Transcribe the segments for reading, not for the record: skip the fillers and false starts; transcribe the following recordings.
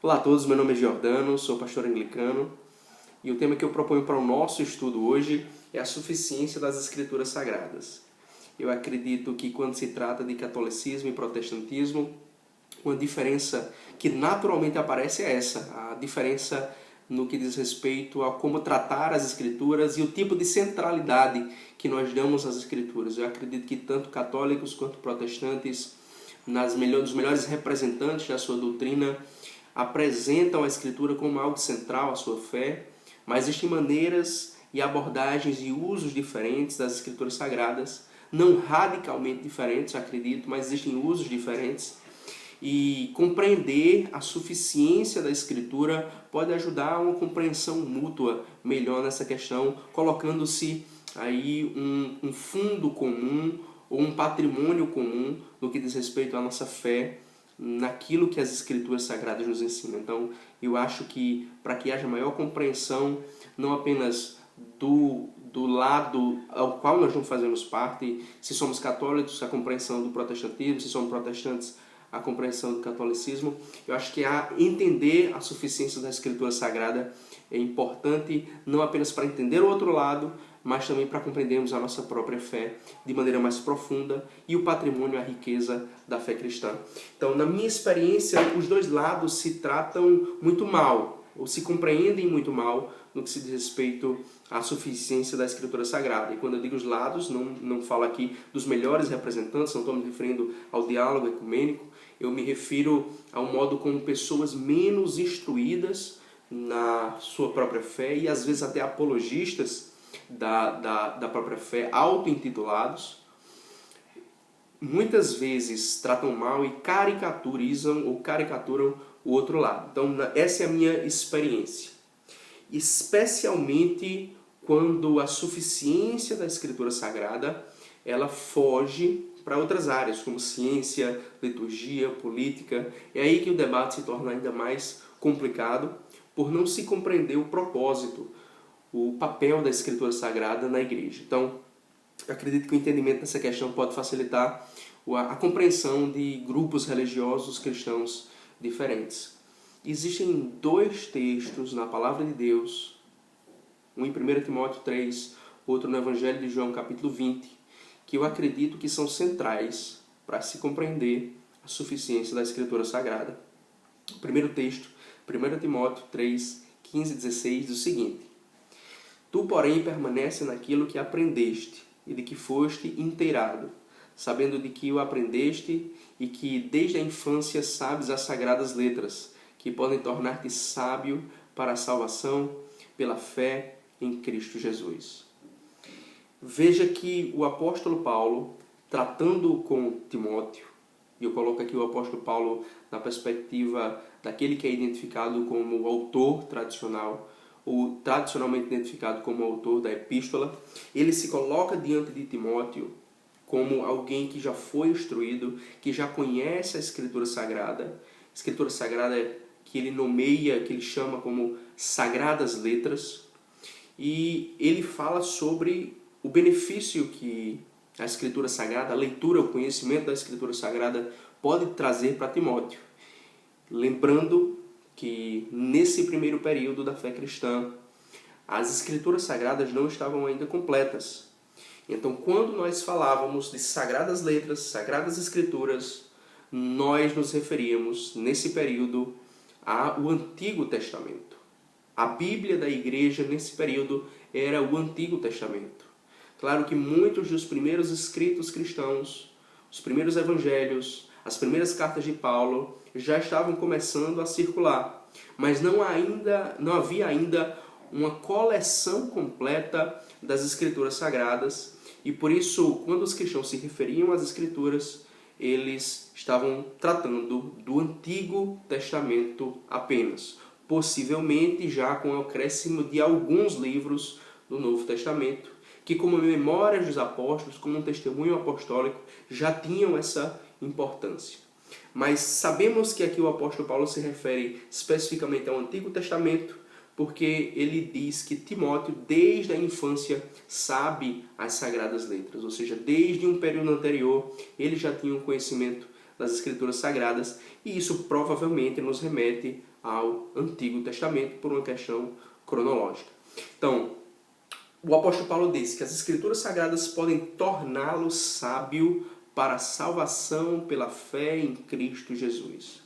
Olá a todos, meu nome é Giordano, sou pastor anglicano e o tema que eu proponho para o nosso estudo hoje é a suficiência das Escrituras Sagradas. Eu acredito que quando se trata de catolicismo e protestantismo, uma diferença que naturalmente aparece é essa, a diferença no que diz respeito a como tratar as Escrituras e o tipo de centralidade que nós damos às Escrituras. Eu acredito que tanto católicos quanto protestantes, dos melhores representantes da sua doutrina, apresentam a Escritura como algo central à sua fé, mas existem maneiras e abordagens e usos diferentes das Escrituras Sagradas, não radicalmente diferentes, acredito, mas existem usos diferentes. E compreender a suficiência da Escritura pode ajudar a uma compreensão mútua melhor nessa questão, colocando-se aí um fundo comum ou um patrimônio comum no que diz respeito à nossa fé, naquilo que as Escrituras Sagradas nos ensinam. Então, eu acho que para que haja maior compreensão, não apenas do lado ao qual nós não fazemos parte, se somos católicos, a compreensão do protestantismo, se somos protestantes, a compreensão do catolicismo, eu acho que entender a suficiência da Escritura Sagrada é importante, não apenas para entender o outro lado, mas também para compreendermos a nossa própria fé de maneira mais profunda e o patrimônio, a riqueza da fé cristã. Então, na minha experiência, os dois lados se tratam muito mal, ou se compreendem muito mal no que se diz respeito à suficiência da Escritura Sagrada. E quando eu digo os lados, não falo aqui dos melhores representantes, não estou me referindo ao diálogo ecumênico, eu me refiro ao modo como pessoas menos instruídas na sua própria fé e às vezes até apologistas da própria fé, auto-intitulados, muitas vezes tratam mal e caricaturam o outro lado. Então, essa é a minha experiência. Especialmente quando a suficiência da Escritura Sagrada ela foge para outras áreas, como ciência, liturgia, política. É aí que o debate se torna ainda mais complicado, por não se compreender o propósito, o papel da Escritura Sagrada na igreja. Então, eu acredito que o entendimento dessa questão pode facilitar a compreensão de grupos religiosos cristãos diferentes. Existem dois textos na Palavra de Deus, um em 1 Timóteo 3, outro no Evangelho de João, capítulo 20, que eu acredito que são centrais para se compreender a suficiência da Escritura Sagrada. O primeiro texto, 1 Timóteo 3, 15 e 16, diz o seguinte: Tu, porém, permanece naquilo que aprendeste e de que foste inteirado, sabendo de que o aprendeste e que desde a infância sabes as sagradas letras, que podem tornar-te sábio para a salvação pela fé em Cristo Jesus. Veja que o apóstolo Paulo, tratando com Timóteo, e eu coloco aqui o apóstolo Paulo na perspectiva daquele que é identificado como o autor tradicional, ou tradicionalmente identificado como autor da epístola, ele se coloca diante de Timóteo como alguém que já foi instruído, que já conhece a Escritura Sagrada. Escritura Sagrada que ele nomeia, que ele chama como sagradas letras, e ele fala sobre o benefício que a Escritura Sagrada, a leitura, o conhecimento da Escritura Sagrada pode trazer para Timóteo. Lembrando que nesse primeiro período da fé cristã, as Escrituras Sagradas não estavam ainda completas. Então, quando nós falávamos de sagradas letras, sagradas Escrituras, nós nos referíamos, nesse período, ao Antigo Testamento. A Bíblia da igreja, nesse período, era o Antigo Testamento. Claro que muitos dos primeiros escritos cristãos, os primeiros evangelhos, as primeiras cartas de Paulo, já estavam começando a circular, mas não havia ainda uma coleção completa das Escrituras Sagradas, e por isso, quando os cristãos se referiam às Escrituras, eles estavam tratando do Antigo Testamento apenas, possivelmente já com o acréscimo de alguns livros do Novo Testamento, que como memórias dos apóstolos, como um testemunho apostólico, já tinham essa importância. Mas sabemos que aqui o apóstolo Paulo se refere especificamente ao Antigo Testamento, porque ele diz que Timóteo, desde a infância, sabe as Sagradas Letras, ou seja, desde um período anterior, ele já tinha um conhecimento das Escrituras Sagradas, e isso provavelmente nos remete ao Antigo Testamento por uma questão cronológica. Então, o apóstolo Paulo disse que as Escrituras Sagradas podem torná-lo sábio para a salvação pela fé em Cristo Jesus.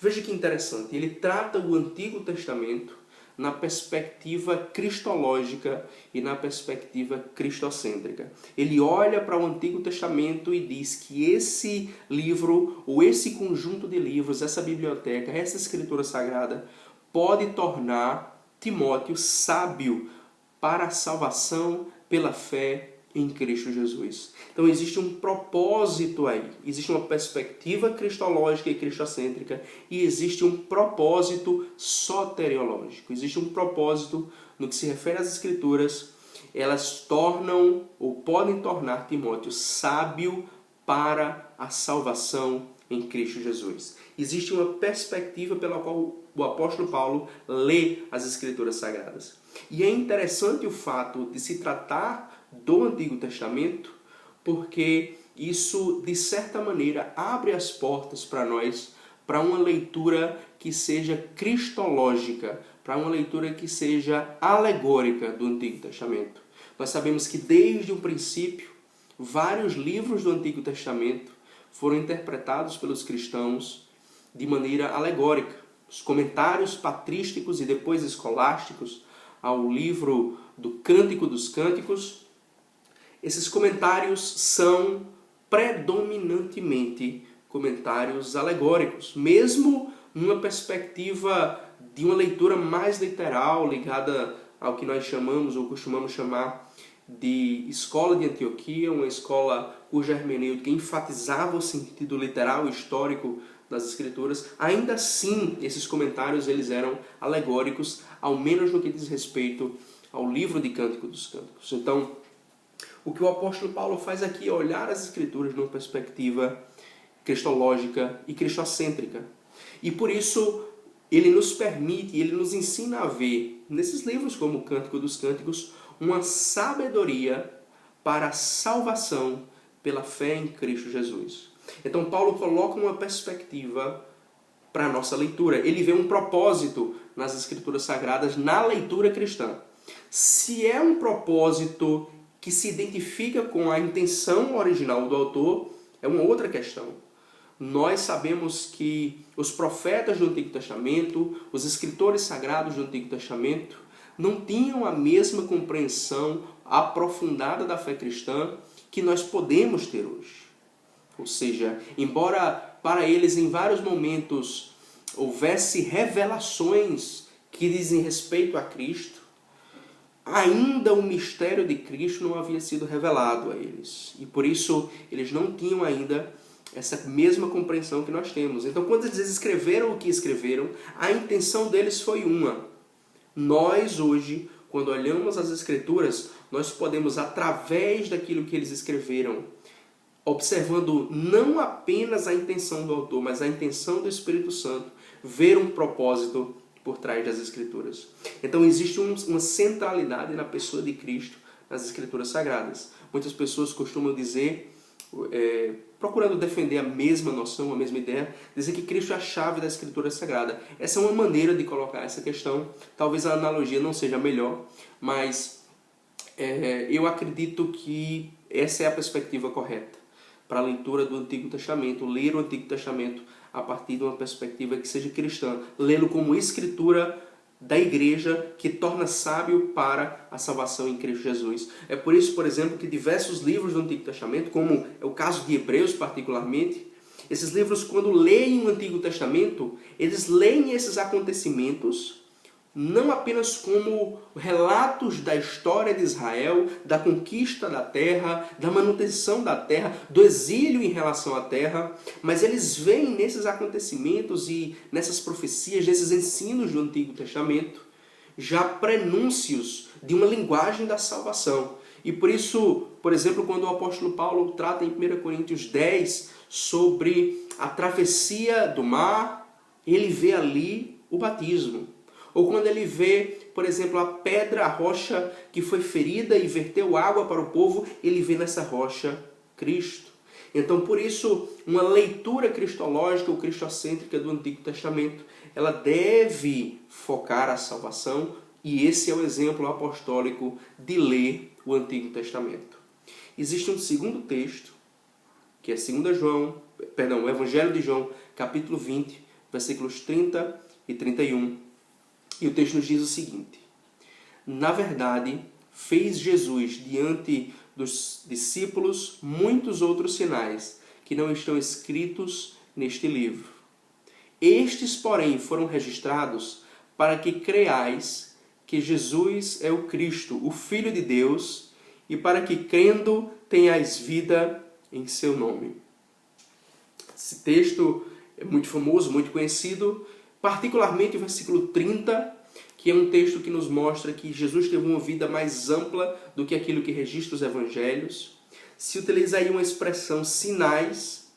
Veja que interessante, ele trata o Antigo Testamento na perspectiva cristológica e na perspectiva cristocêntrica. Ele olha para o Antigo Testamento e diz que esse livro, ou esse conjunto de livros, essa biblioteca, essa Escritura Sagrada, pode tornar Timóteo sábio para a salvação pela fé em Cristo Jesus. Então existe um propósito aí, existe uma perspectiva cristológica e cristocêntrica e existe um propósito soteriológico, existe um propósito no que se refere às Escrituras, elas tornam ou podem tornar Timóteo sábio para a salvação em Cristo Jesus. Existe uma perspectiva pela qual o apóstolo Paulo lê as Escrituras Sagradas. E é interessante o fato de se tratar do Antigo Testamento, porque isso, de certa maneira, abre as portas para nós, para uma leitura que seja cristológica, para uma leitura que seja alegórica do Antigo Testamento. Nós sabemos que desde o princípio, vários livros do Antigo Testamento foram interpretados pelos cristãos de maneira alegórica. Os comentários patrísticos e depois escolásticos ao livro do Cântico dos Cânticos, esses comentários são predominantemente comentários alegóricos, mesmo numa perspectiva de uma leitura mais literal, ligada ao que nós chamamos ou costumamos chamar de escola de Antioquia, uma escola cuja hermenêutica enfatizava o sentido literal e histórico das Escrituras. Ainda assim, esses comentários eles eram alegóricos, ao menos no que diz respeito ao livro de Cântico dos Cânticos. Então, o que o apóstolo Paulo faz aqui é olhar as Escrituras numa perspectiva cristológica e cristocêntrica. E por isso, ele nos permite, ele nos ensina a ver, nesses livros como o Cântico dos Cânticos, uma sabedoria para a salvação pela fé em Cristo Jesus. Então, Paulo coloca uma perspectiva para a nossa leitura. Ele vê um propósito nas Escrituras Sagradas, na leitura cristã. Se é um propósito que se identifica com a intenção original do autor, é uma outra questão. Nós sabemos que os profetas do Antigo Testamento, os escritores sagrados do Antigo Testamento, não tinham a mesma compreensão aprofundada da fé cristã que nós podemos ter hoje. Ou seja, embora para eles em vários momentos houvesse revelações que dizem respeito a Cristo, ainda o mistério de Cristo não havia sido revelado a eles. E por isso eles não tinham ainda essa mesma compreensão que nós temos. Então, quando eles escreveram o que escreveram, a intenção deles foi uma. Nós hoje, quando olhamos as Escrituras, nós podemos, através daquilo que eles escreveram, observando não apenas a intenção do autor, mas a intenção do Espírito Santo, ver um propósito por trás das Escrituras. Então existe uma centralidade na pessoa de Cristo nas Escrituras Sagradas. Muitas pessoas costumam dizer, procurando defender a mesma noção, a mesma ideia, dizer que Cristo é a chave da Escritura Sagrada. Essa é uma maneira de colocar essa questão. Talvez a analogia não seja a melhor, mas eu acredito que essa é a perspectiva correta para a leitura do Antigo Testamento, ler o Antigo Testamento a partir de uma perspectiva que seja cristã, lê-lo como escritura da igreja que torna sábio para a salvação em Cristo Jesus. É por isso, por exemplo, que diversos livros do Antigo Testamento, como é o caso de Hebreus particularmente, esses livros, quando leem o Antigo Testamento, eles leem esses acontecimentos não apenas como relatos da história de Israel, da conquista da terra, da manutenção da terra, do exílio em relação à terra, mas eles veem nesses acontecimentos e nessas profecias, nesses ensinos do Antigo Testamento, já prenúncios de uma linguagem da salvação. E por isso, por exemplo, quando o apóstolo Paulo trata em 1 Coríntios 10 sobre a travessia do mar, ele vê ali o batismo. Ou quando ele vê, por exemplo, a pedra, a rocha que foi ferida e verteu água para o povo, ele vê nessa rocha Cristo. Então, por isso, uma leitura cristológica ou cristocêntrica do Antigo Testamento, ela deve focar a salvação, e esse é o exemplo apostólico de ler o Antigo Testamento. Existe um segundo texto, que é o Evangelho de João, capítulo 20, versículos 30 e 31. E o texto nos diz o seguinte: na verdade, fez Jesus diante dos discípulos muitos outros sinais que não estão escritos neste livro. Estes, porém, foram registrados para que creiais que Jesus é o Cristo, o Filho de Deus, e para que, crendo, tenhais vida em seu nome. Esse texto é muito famoso, muito conhecido, particularmente o versículo 30, que é um texto que nos mostra que Jesus teve uma vida mais ampla do que aquilo que registra os evangelhos. Se utiliza aí uma expressão sinais,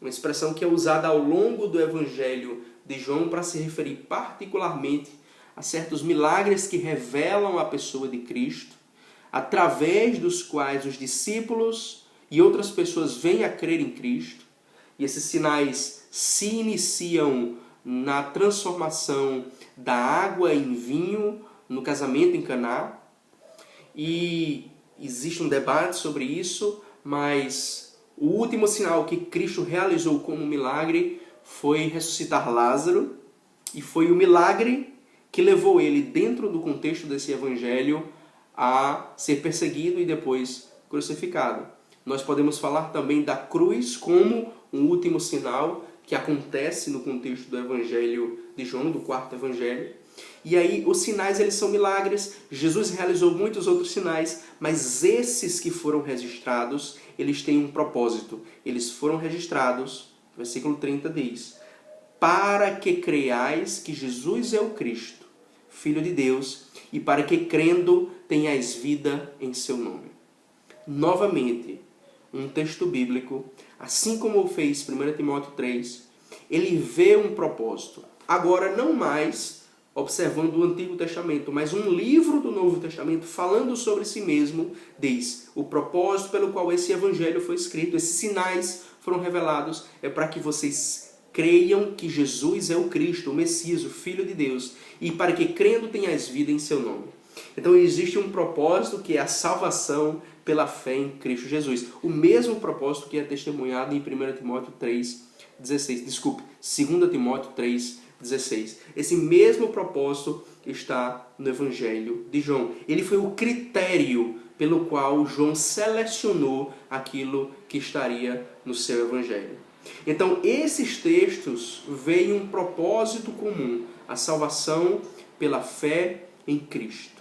uma expressão que é usada ao longo do Evangelho de João para se referir particularmente a certos milagres que revelam a pessoa de Cristo, através dos quais os discípulos e outras pessoas vêm a crer em Cristo. E esses sinais se iniciam na transformação da água em vinho no casamento em Caná. E existe um debate sobre isso, mas o último sinal que Cristo realizou como milagre foi ressuscitar Lázaro, e foi o milagre que levou ele, dentro do contexto desse evangelho, a ser perseguido e depois crucificado. Nós podemos falar também da cruz como um último sinal que acontece no contexto do Evangelho de João, do quarto Evangelho. E aí os sinais, eles são milagres. Jesus realizou muitos outros sinais, mas esses que foram registrados, eles têm um propósito. Eles foram registrados, versículo 30 diz: para que creiais que Jesus é o Cristo, Filho de Deus, e para que, crendo, tenhais vida em seu nome. Novamente, um texto bíblico, assim como fez 1 Timóteo 3, ele vê um propósito. Agora, não mais observando o Antigo Testamento, mas um livro do Novo Testamento falando sobre si mesmo, diz: o propósito pelo qual esse evangelho foi escrito, esses sinais foram revelados, é para que vocês creiam que Jesus é o Cristo, o Messias, o Filho de Deus, e para que, crendo, tenhas vida em seu nome. Então existe um propósito que é a salvação pela fé em Cristo Jesus. O mesmo propósito que é testemunhado em 1 Timóteo 3,16. Desculpe, 2 Timóteo 3,16. Esse mesmo propósito está no Evangelho de João. Ele foi o critério pelo qual João selecionou aquilo que estaria no seu Evangelho. Então, esses textos veem um propósito comum, a salvação pela fé em Cristo.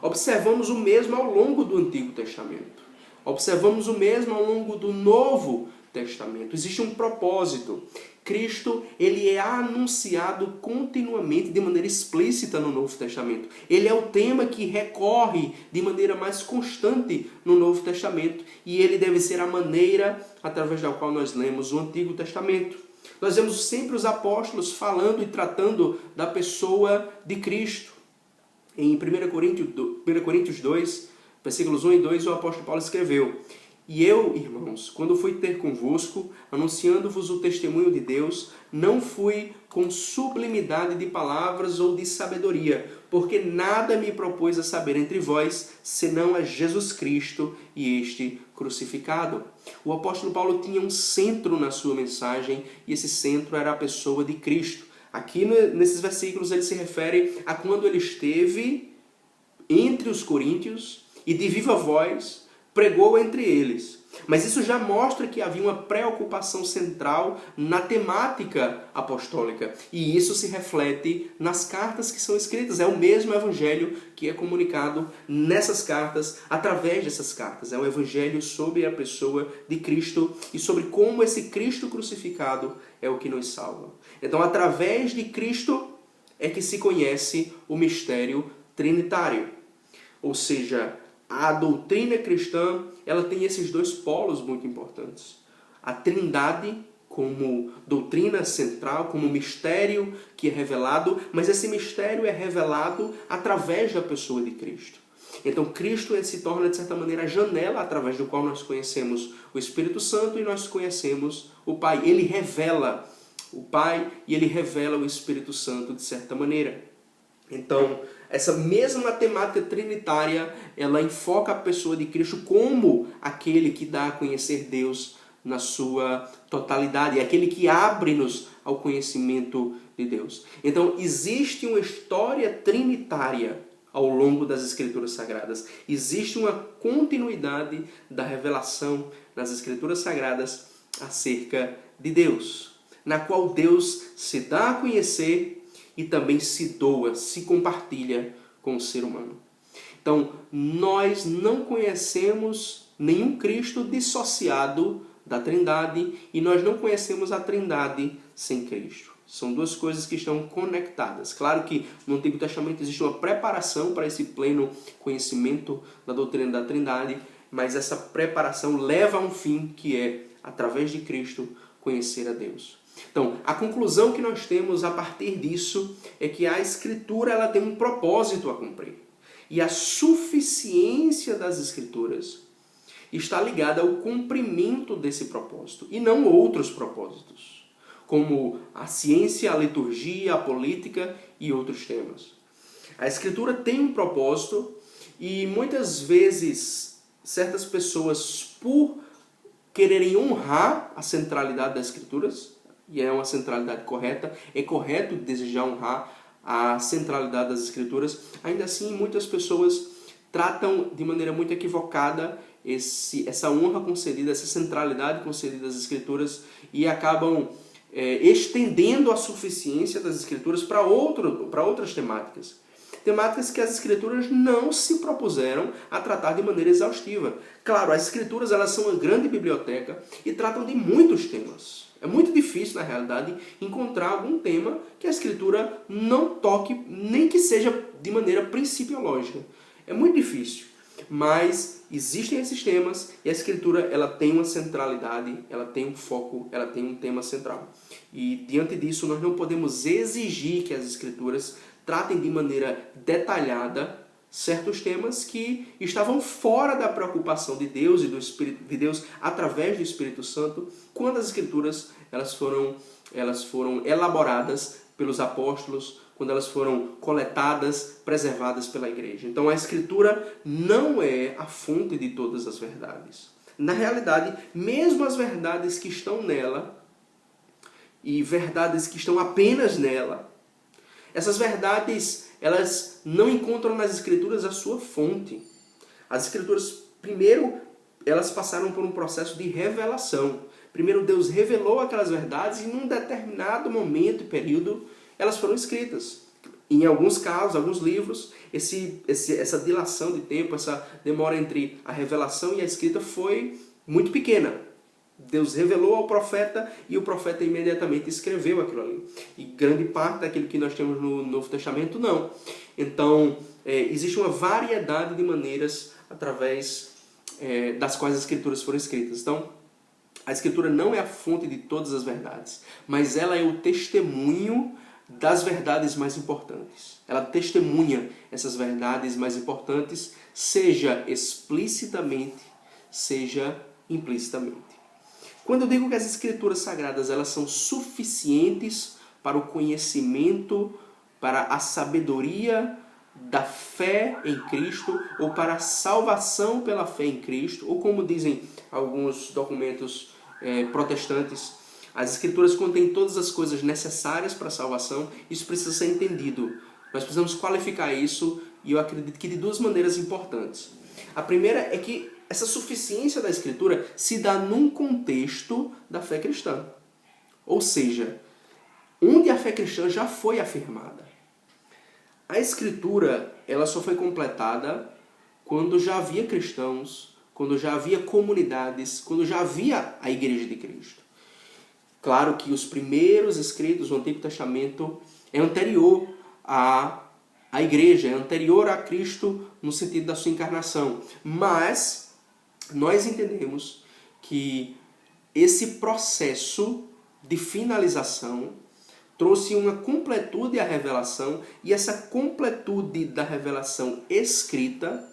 Observamos o mesmo ao longo do Antigo Testamento. Observamos o mesmo ao longo do Novo Testamento. Existe um propósito. Cristo, ele é anunciado continuamente, de maneira explícita no Novo Testamento. Ele é o tema que recorre de maneira mais constante no Novo Testamento. E ele deve ser a maneira através da qual nós lemos o Antigo Testamento. Nós vemos sempre os apóstolos falando e tratando da pessoa de Cristo. Em 1 Coríntios 2, versículos 1 e 2, o apóstolo Paulo escreveu: e eu, irmãos, quando fui ter convosco, anunciando-vos o testemunho de Deus, não fui com sublimidade de palavras ou de sabedoria, porque nada me propôs a saber entre vós, senão a Jesus Cristo e este crucificado. O apóstolo Paulo tinha um centro na sua mensagem, e esse centro era a pessoa de Cristo. Aqui nesses versículos ele se refere a quando ele esteve entre os coríntios e de viva voz pregou entre eles. Mas isso já mostra que havia uma preocupação central na temática apostólica. E isso se reflete nas cartas que são escritas. É o mesmo evangelho que é comunicado nessas cartas, através dessas cartas. É um evangelho sobre a pessoa de Cristo e sobre como esse Cristo crucificado é o que nos salva. Então, através de Cristo é que se conhece o mistério trinitário. Ou seja, a doutrina cristã, ela tem esses dois polos muito importantes. A Trindade como doutrina central, como mistério que é revelado, mas esse mistério é revelado através da pessoa de Cristo. Então Cristo ele se torna, de certa maneira, a janela através do qual nós conhecemos o Espírito Santo e nós conhecemos o Pai. Ele revela o Pai e ele revela o Espírito Santo, de certa maneira. Então, essa mesma temática trinitária, ela enfoca a pessoa de Cristo como aquele que dá a conhecer Deus na sua totalidade, é aquele que abre-nos ao conhecimento de Deus. Então, existe uma história trinitária ao longo das Escrituras Sagradas. Existe uma continuidade da revelação nas Escrituras Sagradas acerca de Deus, na qual Deus se dá a conhecer e também se doa, se compartilha com o ser humano. Então, nós não conhecemos nenhum Cristo dissociado da Trindade e nós não conhecemos a Trindade sem Cristo. São duas coisas que estão conectadas. Claro que no Antigo Testamento existe uma preparação para esse pleno conhecimento da doutrina da Trindade, mas essa preparação leva a um fim que é, através de Cristo, conhecer a Deus. Então, a conclusão que nós temos a partir disso é que a Escritura ela tem um propósito a cumprir. E a suficiência das Escrituras está ligada ao cumprimento desse propósito, e não outros propósitos, como a ciência, a liturgia, a política e outros temas. A Escritura tem um propósito e muitas vezes certas pessoas, por quererem honrar a centralidade das Escrituras, e é uma centralidade correta, é correto desejar honrar a centralidade das Escrituras, ainda assim muitas pessoas tratam de maneira muito equivocada essa honra concedida, essa centralidade concedida às Escrituras e acabam estendendo a suficiência das Escrituras para outras temáticas. Temáticas que as Escrituras não se propuseram a tratar de maneira exaustiva. Claro, as Escrituras elas são uma grande biblioteca e tratam de muitos temas. É muito difícil, na realidade, encontrar algum tema que a Escritura não toque, nem que seja de maneira principiológica. É muito difícil. Mas existem esses temas e a Escritura ela tem uma centralidade, ela tem um foco, ela tem um tema central. E diante disso nós não podemos exigir que as Escrituras tratem de maneira detalhada certos temas que estavam fora da preocupação de Deus e do Espírito de Deus através do Espírito Santo, quando as Escrituras elas foram elaboradas pelos apóstolos, quando elas foram coletadas, preservadas pela igreja. Então a Escritura não é a fonte de todas as verdades. Na realidade, mesmo as verdades que estão nela e verdades que estão apenas nela, essas verdades elas não encontram nas Escrituras a sua fonte. As Escrituras, primeiro, elas passaram por um processo de revelação. Primeiro Deus revelou aquelas verdades e em um determinado momento e período elas foram escritas. Em alguns casos, alguns livros, essa dilação de tempo, essa demora entre a revelação e a escrita foi muito pequena. Deus revelou ao profeta e o profeta imediatamente escreveu aquilo ali. E grande parte daquilo que nós temos no Novo Testamento, não. Então, existe uma variedade de maneiras através das quais as Escrituras foram escritas. Então, a Escritura não é a fonte de todas as verdades, mas ela é o testemunho das verdades mais importantes. Ela testemunha essas verdades mais importantes, seja explicitamente, seja implicitamente. Quando eu digo que as Escrituras Sagradas elas são suficientes para o conhecimento, para a sabedoria da fé em Cristo, ou para a salvação pela fé em Cristo, ou como dizem alguns documentos protestantes, as Escrituras contêm todas as coisas necessárias para a salvação. Isso precisa ser entendido. Nós precisamos qualificar isso, e eu acredito que de duas maneiras importantes. A primeira é que essa suficiência da Escritura se dá num contexto da fé cristã. Ou seja, onde a fé cristã já foi afirmada. A Escritura ela só foi completada quando já havia cristãos, quando já havia comunidades, quando já havia a Igreja de Cristo. Claro que os primeiros escritos do Antigo Testamento é anterior à Igreja, é anterior a Cristo no sentido da sua encarnação. Mas nós entendemos que esse processo de finalização trouxe uma completude à revelação, e essa completude da revelação escrita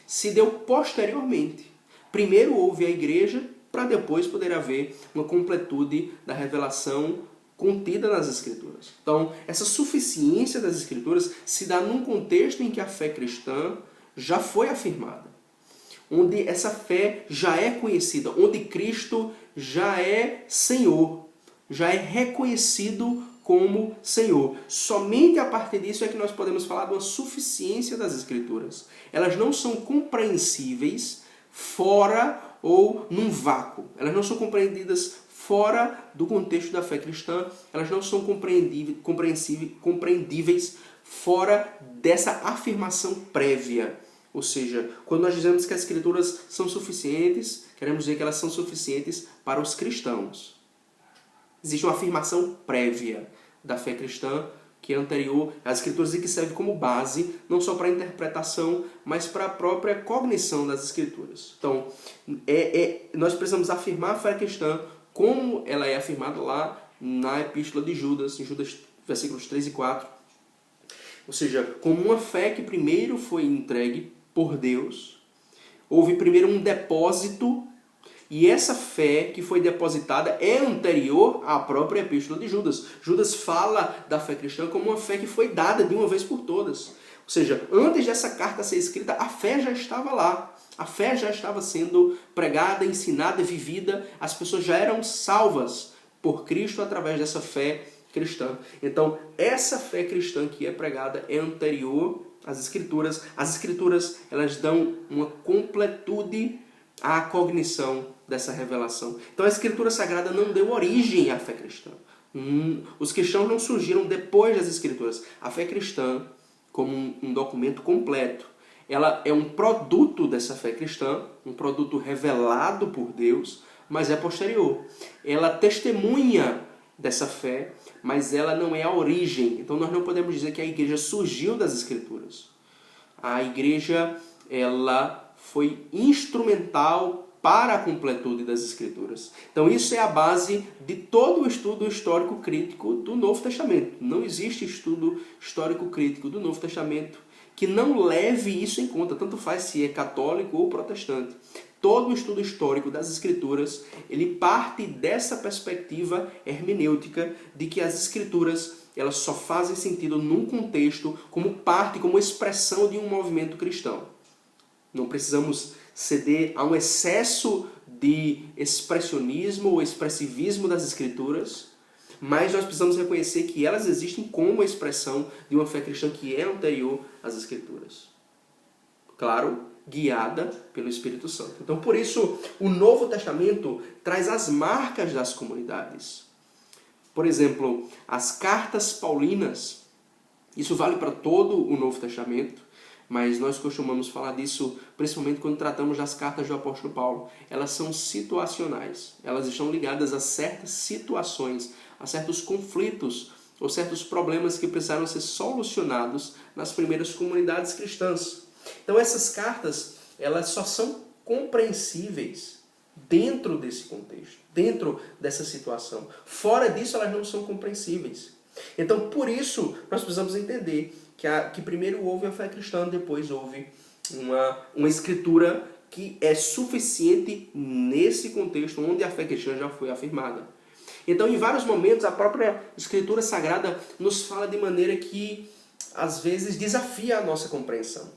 se deu posteriormente. Primeiro houve a igreja, para depois poder haver uma completude da revelação contida nas Escrituras. Então, essa suficiência das Escrituras se dá num contexto em que a fé cristã já foi afirmada, onde essa fé já é conhecida, onde Cristo já é Senhor, já é reconhecido como Senhor. Somente a partir disso é que nós podemos falar de uma suficiência das Escrituras. Elas não são compreensíveis fora ou num vácuo. Elas não são compreendidas fora do contexto da fé cristã. Elas não são compreendíveis fora dessa afirmação prévia. Ou seja, quando nós dizemos que as Escrituras são suficientes, queremos dizer que elas são suficientes para os cristãos. Existe uma afirmação prévia da fé cristã que é anterior às Escrituras e que serve como base não só para a interpretação, mas para a própria cognição das Escrituras. Então, nós precisamos afirmar a fé cristã como ela é afirmada lá na Epístola de Judas, em Judas, versículos 3 e 4. Ou seja, como uma fé que primeiro foi entregue por Deus, houve primeiro um depósito, e essa fé que foi depositada é anterior à própria Epístola de Judas. Judas fala da fé cristã como uma fé que foi dada de uma vez por todas. Ou seja, antes dessa carta ser escrita, a fé já estava lá. A fé já estava sendo pregada, ensinada, vivida. As pessoas já eram salvas por Cristo através dessa fé cristã. Então, essa fé cristã que é pregada é anterior às Escrituras. As Escrituras, elas dão uma completude à cognição dessa revelação. Então, a Escritura Sagrada não deu origem à fé cristã. Os cristãos não surgiram depois das Escrituras. A fé cristã, como um documento completo, ela é um produto dessa fé cristã, um produto revelado por Deus, mas é posterior. Ela testemunha dessa fé, mas ela não é a origem. Então nós não podemos dizer que a igreja surgiu das Escrituras. A igreja, ela foi instrumental para a completude das Escrituras. Então isso é a base de todo o estudo histórico-crítico do Novo Testamento. Não existe estudo histórico-crítico do Novo Testamento que não leve isso em conta, tanto faz se é católico ou protestante. Todo o estudo histórico das Escrituras, ele parte dessa perspectiva hermenêutica de que as Escrituras, elas só fazem sentido num contexto como parte, como expressão de um movimento cristão. Não precisamos ceder a um excesso de expressionismo ou expressivismo das Escrituras, mas nós precisamos reconhecer que elas existem como expressão de uma fé cristã que é anterior às Escrituras. Claro, guiada pelo Espírito Santo. Então, por isso, o Novo Testamento traz as marcas das comunidades. Por exemplo, as cartas paulinas. Isso vale para todo o Novo Testamento, mas nós costumamos falar disso principalmente quando tratamos das cartas do apóstolo Paulo. Elas são situacionais. Elas estão ligadas a certas situações, a certos conflitos ou certos problemas que precisaram ser solucionados nas primeiras comunidades cristãs. Então essas cartas, elas só são compreensíveis dentro desse contexto, dentro dessa situação. Fora disso, elas não são compreensíveis. Então, por isso, nós precisamos entender que primeiro houve a fé cristã, depois houve uma escritura que é suficiente nesse contexto onde a fé cristã já foi afirmada. Então, em vários momentos, a própria Escritura Sagrada nos fala de maneira que, às vezes, desafia a nossa compreensão.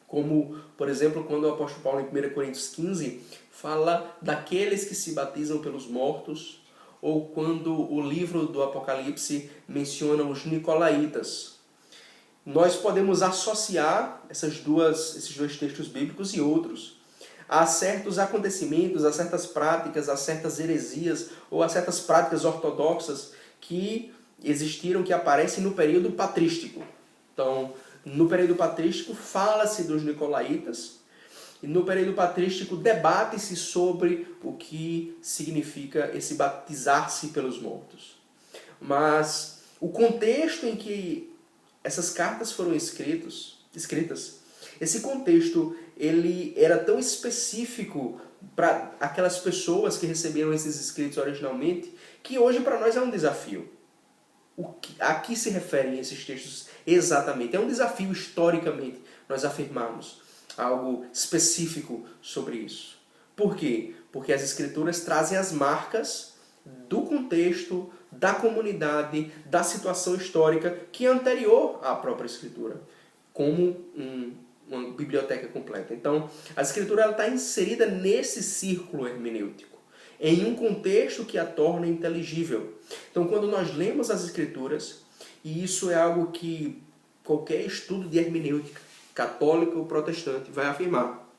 Como, por exemplo, quando o apóstolo Paulo, em 1 Coríntios 15, fala daqueles que se batizam pelos mortos, ou quando o livro do Apocalipse menciona os nicolaítas. Nós podemos associar esses dois textos bíblicos e outros a certos acontecimentos, a certas práticas, a certas heresias ou a certas práticas ortodoxas que existiram, que aparecem no período patrístico. Então, no período patrístico fala-se dos nicolaítas e no período patrístico debate-se sobre o que significa esse batizar-se pelos mortos. Mas o contexto em que essas cartas foram escritas, esse contexto ele era tão específico para aquelas pessoas que receberam esses escritos originalmente, que hoje para nós é um desafio. A que se referem esses textos exatamente? É um desafio historicamente nós afirmarmos. algo específico sobre isso. Por quê? Porque as Escrituras trazem as marcas do contexto, da comunidade, da situação histórica que é anterior à própria Escritura, como uma biblioteca completa. Então, a Escritura está inserida nesse círculo hermenêutico, em um contexto que a torna inteligível. Então, quando nós lemos as Escrituras, e isso é algo que qualquer estudo de hermenêutica, católica ou protestante, vai afirmar,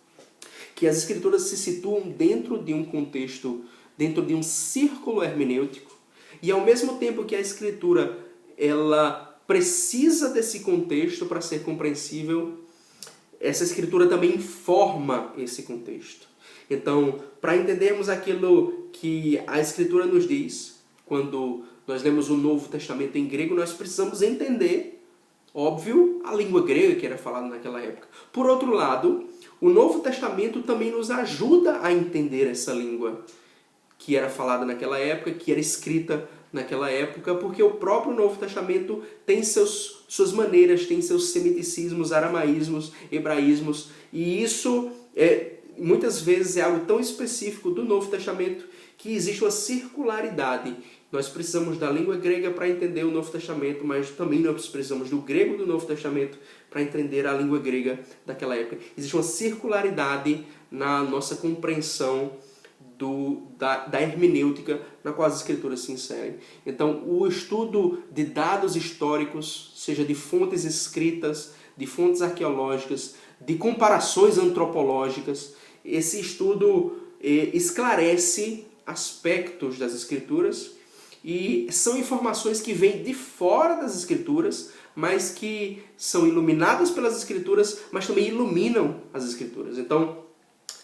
que as Escrituras se situam dentro de um contexto, dentro de um círculo hermenêutico, e ao mesmo tempo que a Escritura ela precisa desse contexto para ser compreensível, essa Escritura também informa esse contexto. Então, para entendermos aquilo que a Escritura nos diz, quando nós lemos o Novo Testamento em grego, nós precisamos entender, óbvio, a língua grega que era falada naquela época. Por outro lado, o Novo Testamento também nos ajuda a entender essa língua que era falada naquela época, que era escrita naquela época, porque o próprio Novo Testamento tem suas maneiras, tem seus semiticismos, aramaísmos, hebraísmos, e isso muitas vezes é algo tão específico do Novo Testamento que existe uma circularidade. Nós precisamos da língua grega para entender o Novo Testamento, mas também nós precisamos do grego do Novo Testamento para entender a língua grega daquela época. Existe uma circularidade na nossa compreensão da hermenêutica na qual as Escrituras se inserem. Então, o estudo de dados históricos, seja de fontes escritas, de fontes arqueológicas, de comparações antropológicas, esse estudo esclarece aspectos das Escrituras e são informações que vêm de fora das Escrituras, mas que são iluminadas pelas Escrituras, mas também iluminam as Escrituras. Então,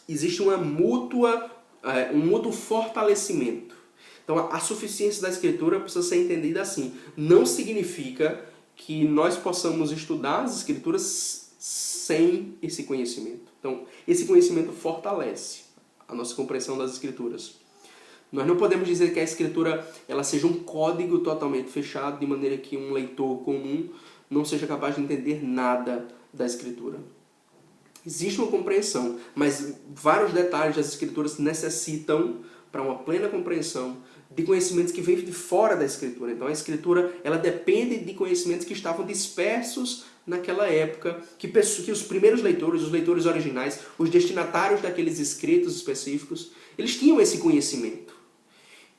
existe um mútuo fortalecimento. Então, a suficiência da Escritura precisa ser entendida assim. Não significa que nós possamos estudar as Escrituras sem esse conhecimento. Então, esse conhecimento fortalece a nossa compreensão das Escrituras. Nós não podemos dizer que a Escritura ela seja um código totalmente fechado, de maneira que um leitor comum não seja capaz de entender nada da Escritura. Existe uma compreensão, mas vários detalhes das Escrituras necessitam, para uma plena compreensão, de conhecimentos que vêm de fora da Escritura. Então a Escritura ela depende de conhecimentos que estavam dispersos naquela época, que os primeiros leitores, os leitores originais, os destinatários daqueles escritos específicos, eles tinham esse conhecimento.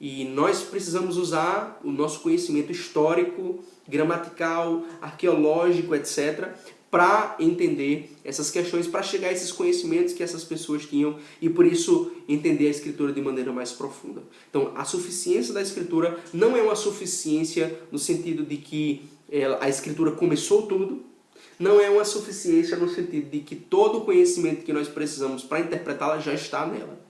E nós precisamos usar o nosso conhecimento histórico, gramatical, arqueológico, etc., para entender essas questões, para chegar a esses conhecimentos que essas pessoas tinham e, por isso, entender a Escritura de maneira mais profunda. Então, a suficiência da Escritura não é uma suficiência no sentido de que a Escritura começou tudo, não é uma suficiência no sentido de que todo o conhecimento que nós precisamos para interpretá-la já está nela.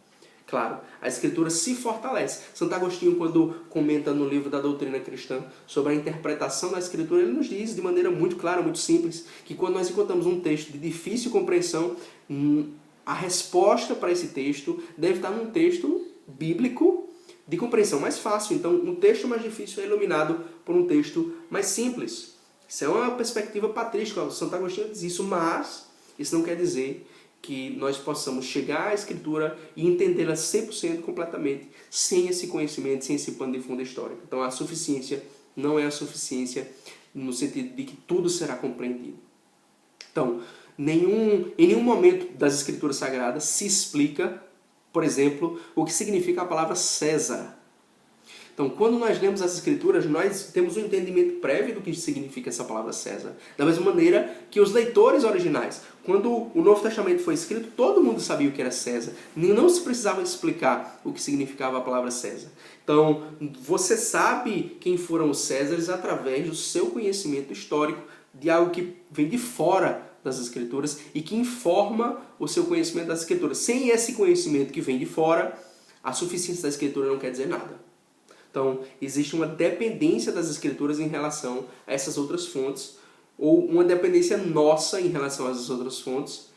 Claro, a Escritura se fortalece. Santo Agostinho, quando comenta no livro da Doutrina Cristã sobre a interpretação da Escritura, ele nos diz de maneira muito clara, muito simples, que quando nós encontramos um texto de difícil compreensão, a resposta para esse texto deve estar num texto bíblico de compreensão mais fácil. Então, um texto mais difícil é iluminado por um texto mais simples. Isso é uma perspectiva patrística. Santo Agostinho diz isso, mas isso não quer dizer que nós possamos chegar à Escritura e entendê-la 100% completamente, sem esse conhecimento, sem esse pano de fundo histórico. Então a suficiência não é a suficiência no sentido de que tudo será compreendido. Então, em nenhum momento das Escrituras Sagradas se explica, por exemplo, o que significa a palavra César. Então, quando nós lemos as Escrituras, nós temos um entendimento prévio do que significa essa palavra César. Da mesma maneira que os leitores originais, quando o Novo Testamento foi escrito, todo mundo sabia o que era César. Não se precisava explicar o que significava a palavra César. Então, você sabe quem foram os Césares através do seu conhecimento histórico de algo que vem de fora das Escrituras e que informa o seu conhecimento das Escrituras. Sem esse conhecimento que vem de fora, a suficiência da Escritura não quer dizer nada. Então, existe uma dependência das Escrituras em relação a essas outras fontes, ou uma dependência nossa em relação a essas outras fontes,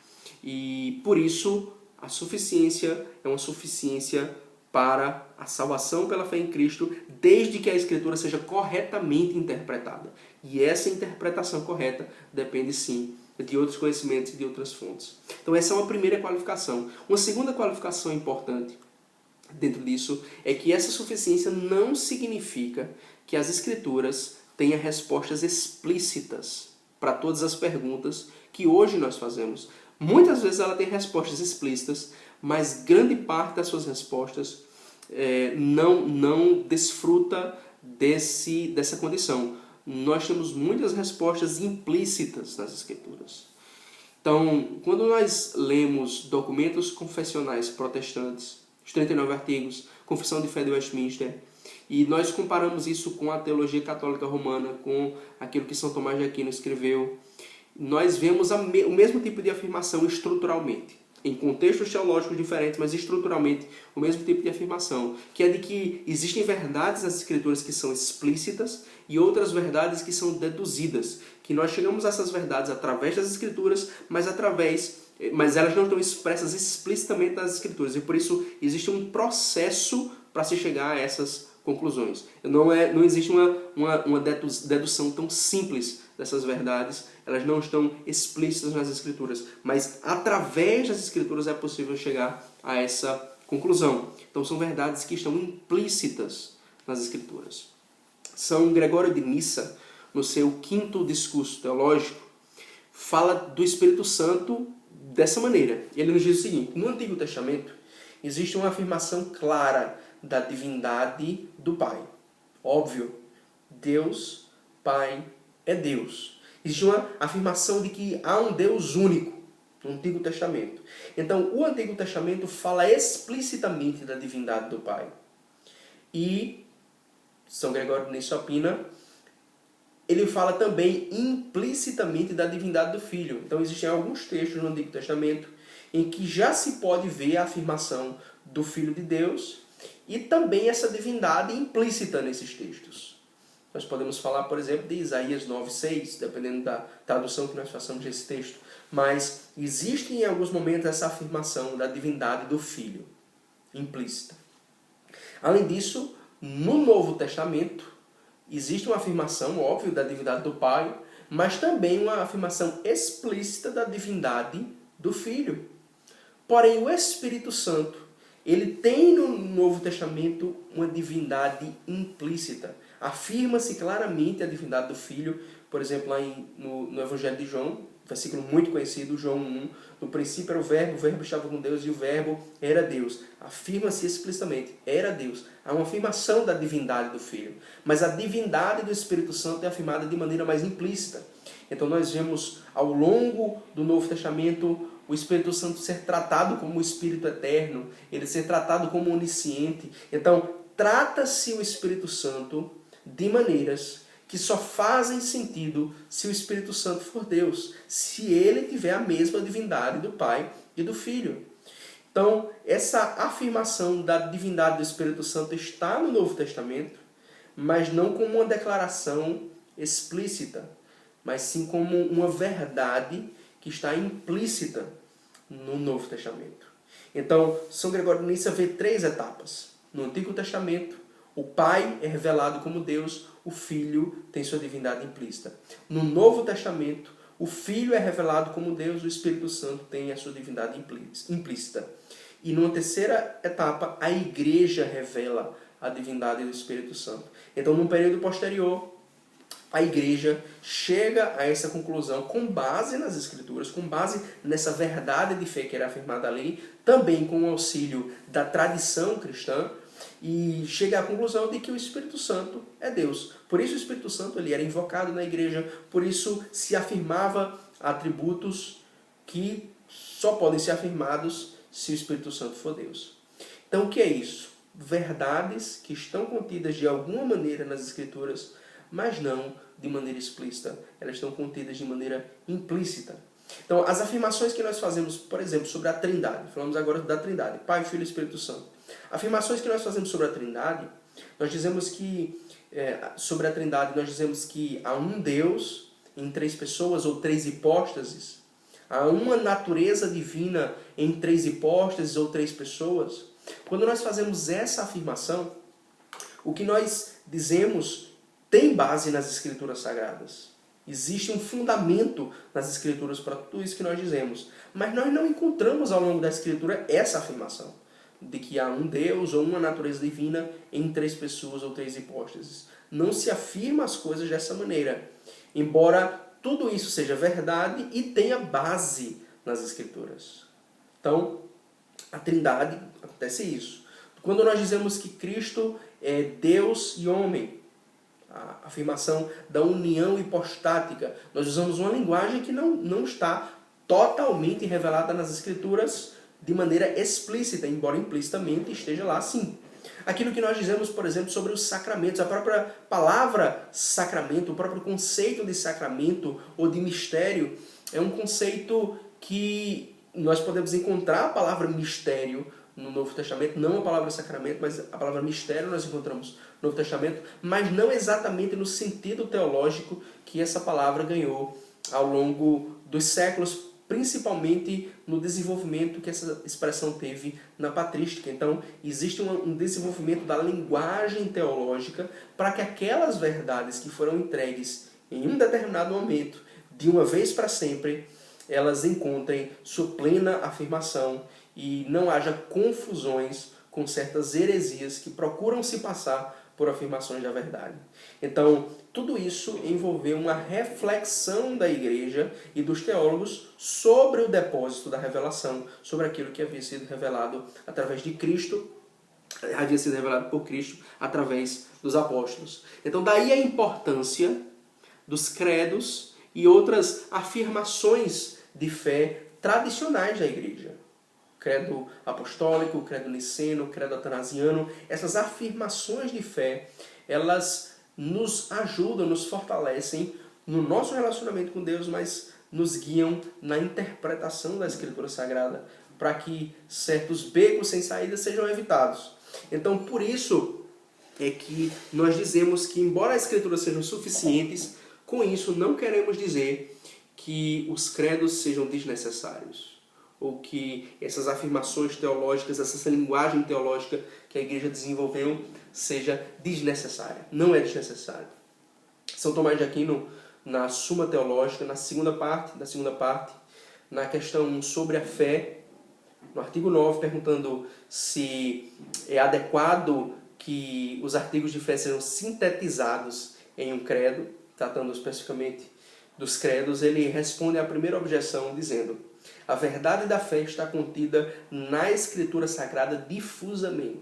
e por isso a suficiência é uma suficiência para a salvação pela fé em Cristo, desde que a Escritura seja corretamente interpretada. E essa interpretação correta depende, sim, de outros conhecimentos e de outras fontes. Então essa é uma primeira qualificação. Uma segunda qualificação importante dentro disso é que essa suficiência não significa que as Escrituras tenham respostas explícitas para todas as perguntas que hoje nós fazemos. Muitas vezes ela tem respostas explícitas, mas grande parte das suas respostas não desfruta dessa condição. Nós temos muitas respostas implícitas nas Escrituras. Então, quando nós lemos documentos confessionais protestantes, os 39 artigos, Confissão de Fé de Westminster, e nós comparamos isso com a teologia católica romana, com aquilo que São Tomás de Aquino escreveu, nós vemos o mesmo tipo de afirmação estruturalmente, em contextos teológicos diferentes, mas estruturalmente o mesmo tipo de afirmação, que é de que existem verdades nas Escrituras que são explícitas e outras verdades que são deduzidas, que nós chegamos a essas verdades através das Escrituras, mas elas não estão expressas explicitamente nas Escrituras, e por isso existe um processo para se chegar a essas conclusões. Não existe uma dedução tão simples dessas verdades, elas não estão explícitas nas Escrituras, mas através das Escrituras é possível chegar a essa conclusão. Então são verdades que estão implícitas nas Escrituras. São Gregório de Nissa, no seu 5º discurso teológico, fala do Espírito Santo dessa maneira. Ele nos diz o seguinte: no Antigo Testamento existe uma afirmação clara da divindade do Pai. Óbvio, Deus, Pai, é Deus. Existe uma afirmação de que há um Deus único no Antigo Testamento. Então, o Antigo Testamento fala explicitamente da divindade do Pai. E São Gregório de Nissa opina, ele fala também implicitamente da divindade do Filho. Então, existem alguns textos no Antigo Testamento em que já se pode ver a afirmação do Filho de Deus e também essa divindade implícita nesses textos. Nós podemos falar, por exemplo, de Isaías 9:6, dependendo da tradução que nós façamos desse texto. Mas existe em alguns momentos essa afirmação da divindade do Filho, implícita. Além disso, no Novo Testamento, existe uma afirmação, óbvio, da divindade do Pai, mas também uma afirmação explícita da divindade do Filho. Porém, o Espírito Santo, ele tem no Novo Testamento uma divindade implícita. Afirma-se claramente a divindade do Filho, por exemplo, lá no Evangelho de João, versículo muito conhecido, João 1, no princípio era o Verbo estava com Deus e o Verbo era Deus. Afirma-se explicitamente, era Deus. Há uma afirmação da divindade do Filho. Mas a divindade do Espírito Santo é afirmada de maneira mais implícita. Então nós vemos ao longo do Novo Testamento o Espírito Santo ser tratado como o Espírito Eterno, ele ser tratado como onisciente. Então, trata-se o Espírito Santo de maneiras que só fazem sentido se o Espírito Santo for Deus, se ele tiver a mesma divindade do Pai e do Filho. Então, essa afirmação da divindade do Espírito Santo está no Novo Testamento, mas não como uma declaração explícita, mas sim como uma verdade que está implícita no Novo Testamento. Então, São Gregório de Nissa vê 3 etapas. No Antigo Testamento, o Pai é revelado como Deus, o Filho tem sua divindade implícita. No Novo Testamento, o Filho é revelado como Deus, o Espírito Santo tem a sua divindade implícita. E numa terceira etapa, a Igreja revela a divindade do Espírito Santo. Então, num período posterior, a Igreja chega a essa conclusão com base nas Escrituras, com base nessa verdade de fé que era afirmada ali, também com o auxílio da tradição cristã, e chega à conclusão de que o Espírito Santo é Deus. Por isso o Espírito Santo ele era invocado na Igreja, por isso se afirmava atributos que só podem ser afirmados se o Espírito Santo for Deus. Então o que é isso? Verdades que estão contidas de alguma maneira nas Escrituras, mas não de maneira explícita. Elas estão contidas de maneira implícita. Então, as afirmações que nós fazemos, por exemplo, sobre a Trindade, falamos agora da Trindade, Pai, Filho e Espírito Santo. Afirmações que nós fazemos sobre a Trindade, nós dizemos que, sobre a Trindade, nós dizemos que há um Deus em 3 pessoas ou 3 hipóstases, há uma natureza divina em 3 hipóstases ou 3 pessoas. Quando nós fazemos essa afirmação, o que nós dizemos tem base nas Escrituras Sagradas. Existe um fundamento nas Escrituras para tudo isso que nós dizemos. Mas nós não encontramos ao longo da Escritura essa afirmação de que há um Deus ou uma natureza divina em 3 pessoas ou 3 hipóstases. Não se afirma as coisas dessa maneira. Embora tudo isso seja verdade e tenha base nas Escrituras. Então, a Trindade, acontece isso. Quando nós dizemos que Cristo é Deus e homem, a afirmação da união hipostática, nós usamos uma linguagem que não está totalmente revelada nas Escrituras de maneira explícita, embora implicitamente esteja lá sim. Aquilo que nós dizemos, por exemplo, sobre os sacramentos, a própria palavra sacramento, o próprio conceito de sacramento ou de mistério, é um conceito que nós podemos encontrar a palavra mistério no Novo Testamento, não a palavra sacramento, mas a palavra mistério nós encontramos no Novo Testamento, mas não exatamente no sentido teológico que essa palavra ganhou ao longo dos séculos, principalmente no desenvolvimento que essa expressão teve na patrística. Então, existe um desenvolvimento da linguagem teológica para que aquelas verdades que foram entregues em um determinado momento, de uma vez para sempre, elas encontrem sua plena afirmação e não haja confusões com certas heresias que procuram se passar por afirmações da verdade. Então, tudo isso envolveu uma reflexão da igreja e dos teólogos sobre o depósito da revelação, sobre aquilo que havia sido revelado através de Cristo, havia sido revelado por Cristo através dos apóstolos. Então, daí a importância dos credos e outras afirmações de fé tradicionais da igreja. Credo apostólico, credo niceno, credo atanasiano, essas afirmações de fé, elas nos ajudam, nos fortalecem no nosso relacionamento com Deus, mas nos guiam na interpretação da Escritura Sagrada, para que certos becos sem saída sejam evitados. Então, por isso é que nós dizemos que, embora as Escrituras sejam suficientes, com isso não queremos dizer que os credos sejam desnecessários, ou que essas afirmações teológicas, essa linguagem teológica que a igreja desenvolveu seja desnecessária. Não é desnecessário. São Tomás de Aquino, na Suma Teológica, na segunda parte, na questão sobre a fé, no artigo 9, perguntando se é adequado que os artigos de fé sejam sintetizados em um credo, tratando especificamente dos credos, ele responde à primeira objeção dizendo: a verdade da fé está contida na Escritura Sagrada difusamente,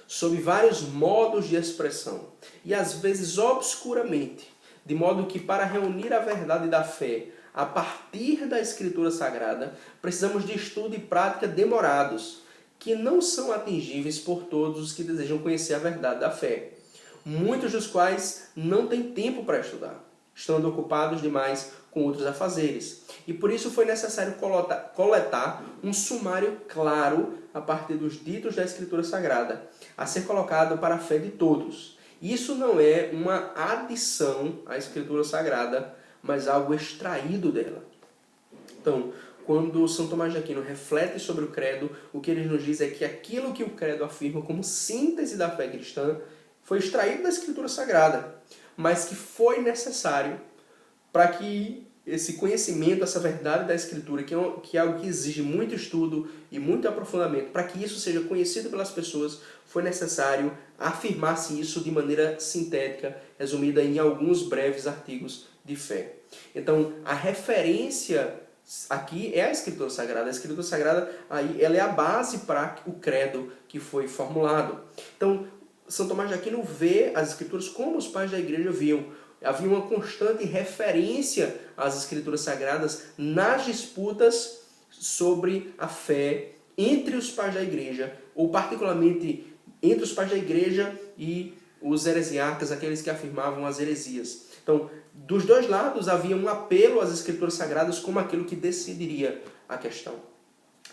sob vários modos de expressão, e às vezes obscuramente, de modo que para reunir a verdade da fé a partir da Escritura Sagrada, precisamos de estudo e prática demorados, que não são atingíveis por todos os que desejam conhecer a verdade da fé, muitos dos quais não têm tempo para estudar, estando ocupados demais com outros afazeres. E por isso foi necessário coletar um sumário claro a partir dos ditos da Escritura Sagrada, a ser colocado para a fé de todos. Isso não é uma adição à Escritura Sagrada, mas algo extraído dela. Então, quando São Tomás de Aquino reflete sobre o credo, o que ele nos diz é que aquilo que o credo afirma como síntese da fé cristã foi extraído da Escritura Sagrada, mas que foi necessário para que esse conhecimento, essa verdade da Escritura, que é algo que exige muito estudo e muito aprofundamento, para que isso seja conhecido pelas pessoas, foi necessário afirmar-se isso de maneira sintética, resumida em alguns breves artigos de fé. Então, a referência aqui é a Escritura Sagrada. A Escritura Sagrada aí, ela é a base para o credo que foi formulado. Então, São Tomás de Aquino vê as Escrituras como os pais da igreja viam. Havia uma constante referência às Escrituras Sagradas nas disputas sobre a fé entre os pais da igreja, ou particularmente entre os pais da igreja e os heresiarcas, aqueles que afirmavam as heresias. Então, dos dois lados havia um apelo às Escrituras Sagradas como aquilo que decidiria a questão.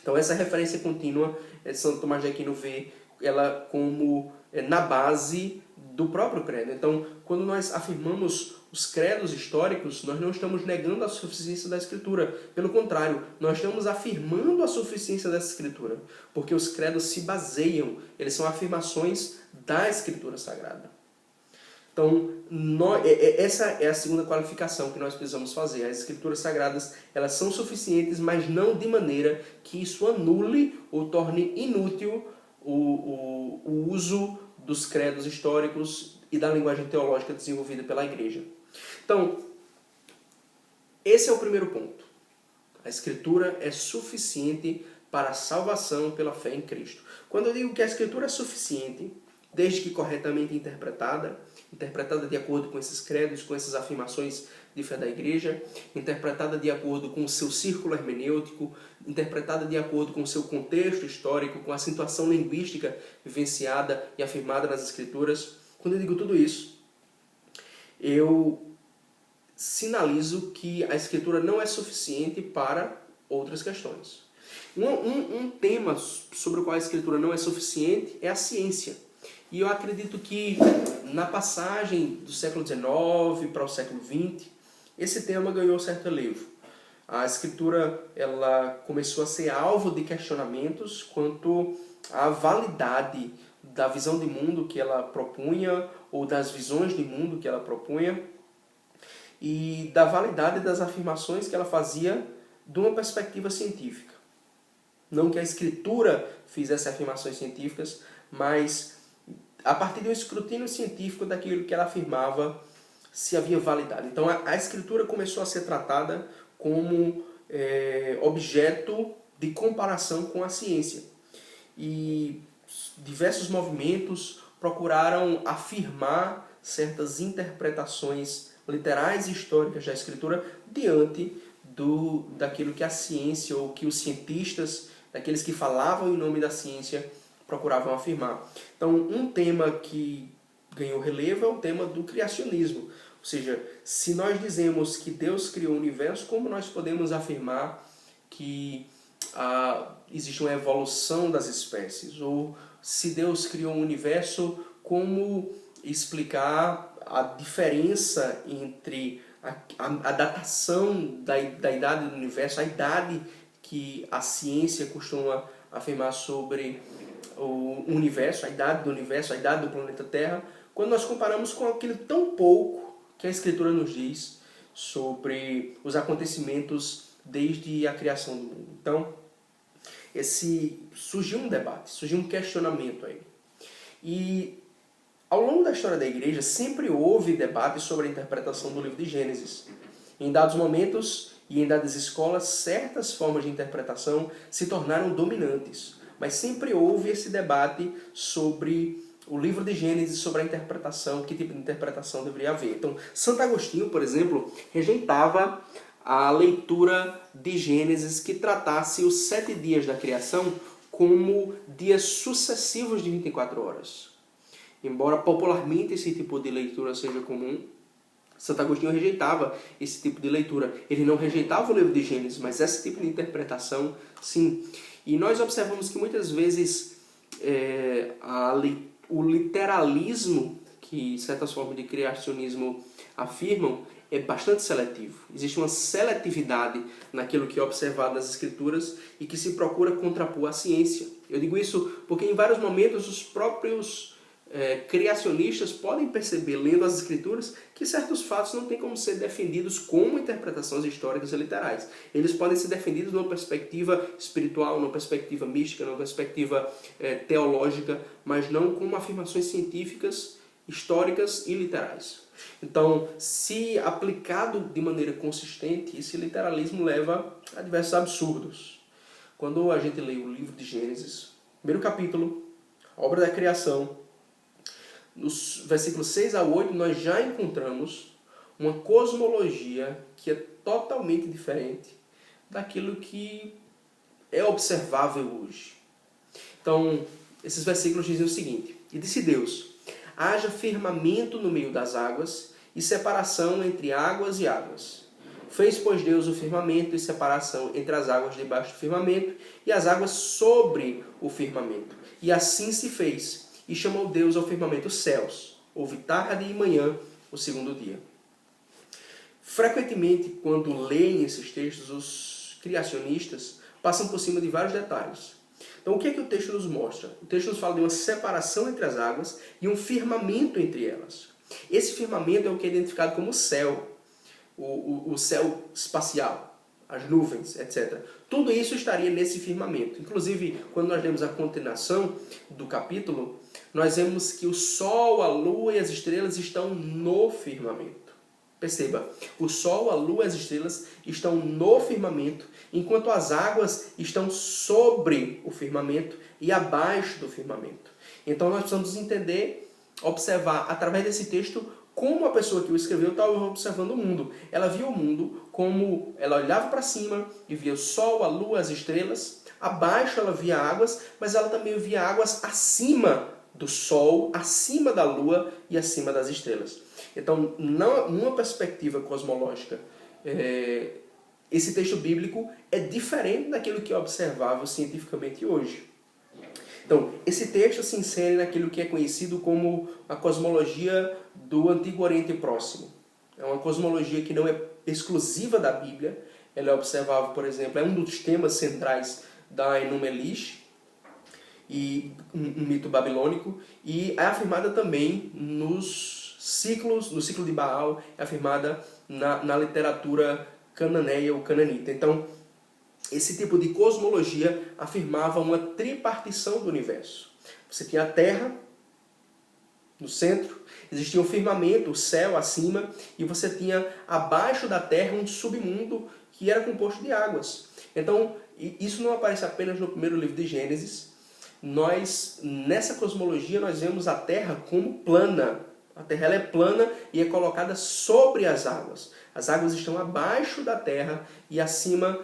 Então, essa referência contínua, São Tomás de Aquino vê ela como na base do próprio credo. Então, quando nós afirmamos os credos históricos, nós não estamos negando a suficiência da Escritura. Pelo contrário, nós estamos afirmando a suficiência dessa Escritura. Porque os credos se baseiam, eles são afirmações da Escritura Sagrada. Então, essa é a segunda qualificação que nós precisamos fazer. As Escrituras Sagradas, elas são suficientes, mas não de maneira que isso anule ou torne inútil o uso dos credos históricos e da linguagem teológica desenvolvida pela Igreja. Então, esse é o primeiro ponto. A Escritura é suficiente para a salvação pela fé em Cristo. Quando eu digo que a Escritura é suficiente, desde que corretamente interpretada de acordo com esses credos, com essas afirmações de fé da Igreja, interpretada de acordo com o seu círculo hermenêutico, interpretada de acordo com o seu contexto histórico, com a situação linguística vivenciada e afirmada nas Escrituras. Quando eu digo tudo isso, eu sinalizo que a Escritura não é suficiente para outras questões. Um tema sobre o qual a Escritura não é suficiente é a ciência. E eu acredito que na passagem do século XIX para o século XX, esse tema ganhou certo relevo. A Escritura ela começou a ser alvo de questionamentos quanto à validade da visão de mundo que ela propunha, ou das visões de mundo que ela propunha, e da validade das afirmações que ela fazia de uma perspectiva científica. Não que a Escritura fizesse afirmações científicas, mas a partir de um escrutínio científico daquilo que ela afirmava, se havia validade. Então a Escritura começou a ser tratada como objeto de comparação com a ciência. E diversos movimentos procuraram afirmar certas interpretações literais e históricas da Escritura diante daquilo que a ciência ou que os cientistas, daqueles que falavam em nome da ciência, procuravam afirmar. Então, um tema que ganhou relevo é o tema do criacionismo. Ou seja, se nós dizemos que Deus criou o universo, como nós podemos afirmar que existe uma evolução das espécies? Ou se Deus criou um universo, como explicar a diferença entre a datação da idade do universo, a idade que a ciência costuma afirmar sobre o universo, a idade do universo, a idade do planeta Terra, quando nós comparamos com aquilo tão pouco que a Escritura nos diz sobre os acontecimentos desde a criação do mundo. Então, surgiu um debate, surgiu um questionamento aí. E ao longo da história da Igreja sempre houve debate sobre a interpretação do livro de Gênesis. Em dados momentos e em dadas escolas, certas formas de interpretação se tornaram dominantes. Mas sempre houve esse debate sobre o livro de Gênesis, sobre a interpretação, que tipo de interpretação deveria haver. Então, Santo Agostinho, por exemplo, rejeitava a leitura de Gênesis que tratasse os 7 dias da criação como dias sucessivos de 24 horas. Embora popularmente esse tipo de leitura seja comum, Santo Agostinho rejeitava esse tipo de leitura. Ele não rejeitava o livro de Gênesis, mas esse tipo de interpretação, sim. E nós observamos que muitas vezes o literalismo que certas formas de criacionismo afirmam é bastante seletivo. Existe uma seletividade naquilo que é observado nas Escrituras e que se procura contrapor à ciência. Eu digo isso porque em vários momentos os próprios criacionistas podem perceber, lendo as Escrituras, que certos fatos não têm como ser defendidos como interpretações históricas e literais. Eles podem ser defendidos numa perspectiva espiritual, numa perspectiva mística, numa perspectiva teológica, mas não como afirmações científicas, históricas e literais. Então, se aplicado de maneira consistente, esse literalismo leva a diversos absurdos. Quando a gente lê o livro de Gênesis, primeiro capítulo, a obra da criação, nos versículos 6 a 8, nós já encontramos uma cosmologia que é totalmente diferente daquilo que é observável hoje. Então, esses versículos dizem o seguinte: E disse Deus: haja firmamento no meio das águas e separação entre águas e águas. Fez, pois, Deus o firmamento e separação entre as águas debaixo do firmamento e as águas sobre o firmamento. E assim se fez. E chamou Deus ao firmamento céus. Houve tarde e manhã o segundo dia. Frequentemente, quando leem esses textos, os criacionistas passam por cima de vários detalhes. Então, o que é que o texto nos mostra? O texto nos fala de uma separação entre as águas e um firmamento entre elas. Esse firmamento é o que é identificado como céu, o céu espacial, as nuvens, etc. Tudo isso estaria nesse firmamento. Inclusive, quando nós lemos a continuação do capítulo, nós vemos que o sol, a lua e as estrelas estão no firmamento. Perceba, o sol, a lua e as estrelas estão no firmamento, enquanto as águas estão sobre o firmamento e abaixo do firmamento. Então nós precisamos entender, observar através desse texto como a pessoa que o escreveu estava observando o mundo. Ela via o mundo como ela olhava para cima e via o sol, a lua, as estrelas. Abaixo ela via águas, mas ela também via águas acima do sol, acima da lua e acima das estrelas. Então, numa perspectiva cosmológica, esse texto bíblico é diferente daquilo que é observável cientificamente hoje. Então, esse texto se insere naquilo que é conhecido como a cosmologia do Antigo Oriente Próximo. É uma cosmologia que não é exclusiva da Bíblia. Ela é observável, por exemplo, é um dos temas centrais da Enuma Elish, e um mito babilônico, e é afirmada também no ciclo de Baal, é afirmada na literatura cananeia ou cananita. Então, esse tipo de cosmologia afirmava uma tripartição do universo. Você tinha a Terra no centro, existia um firmamento, o céu acima, e você tinha abaixo da Terra um submundo que era composto de águas. Então, isso não aparece apenas no primeiro livro de Gênesis. Nessa cosmologia, nós vemos a Terra como plana. A Terra ela é plana e é colocada sobre as águas. As águas estão abaixo da Terra e acima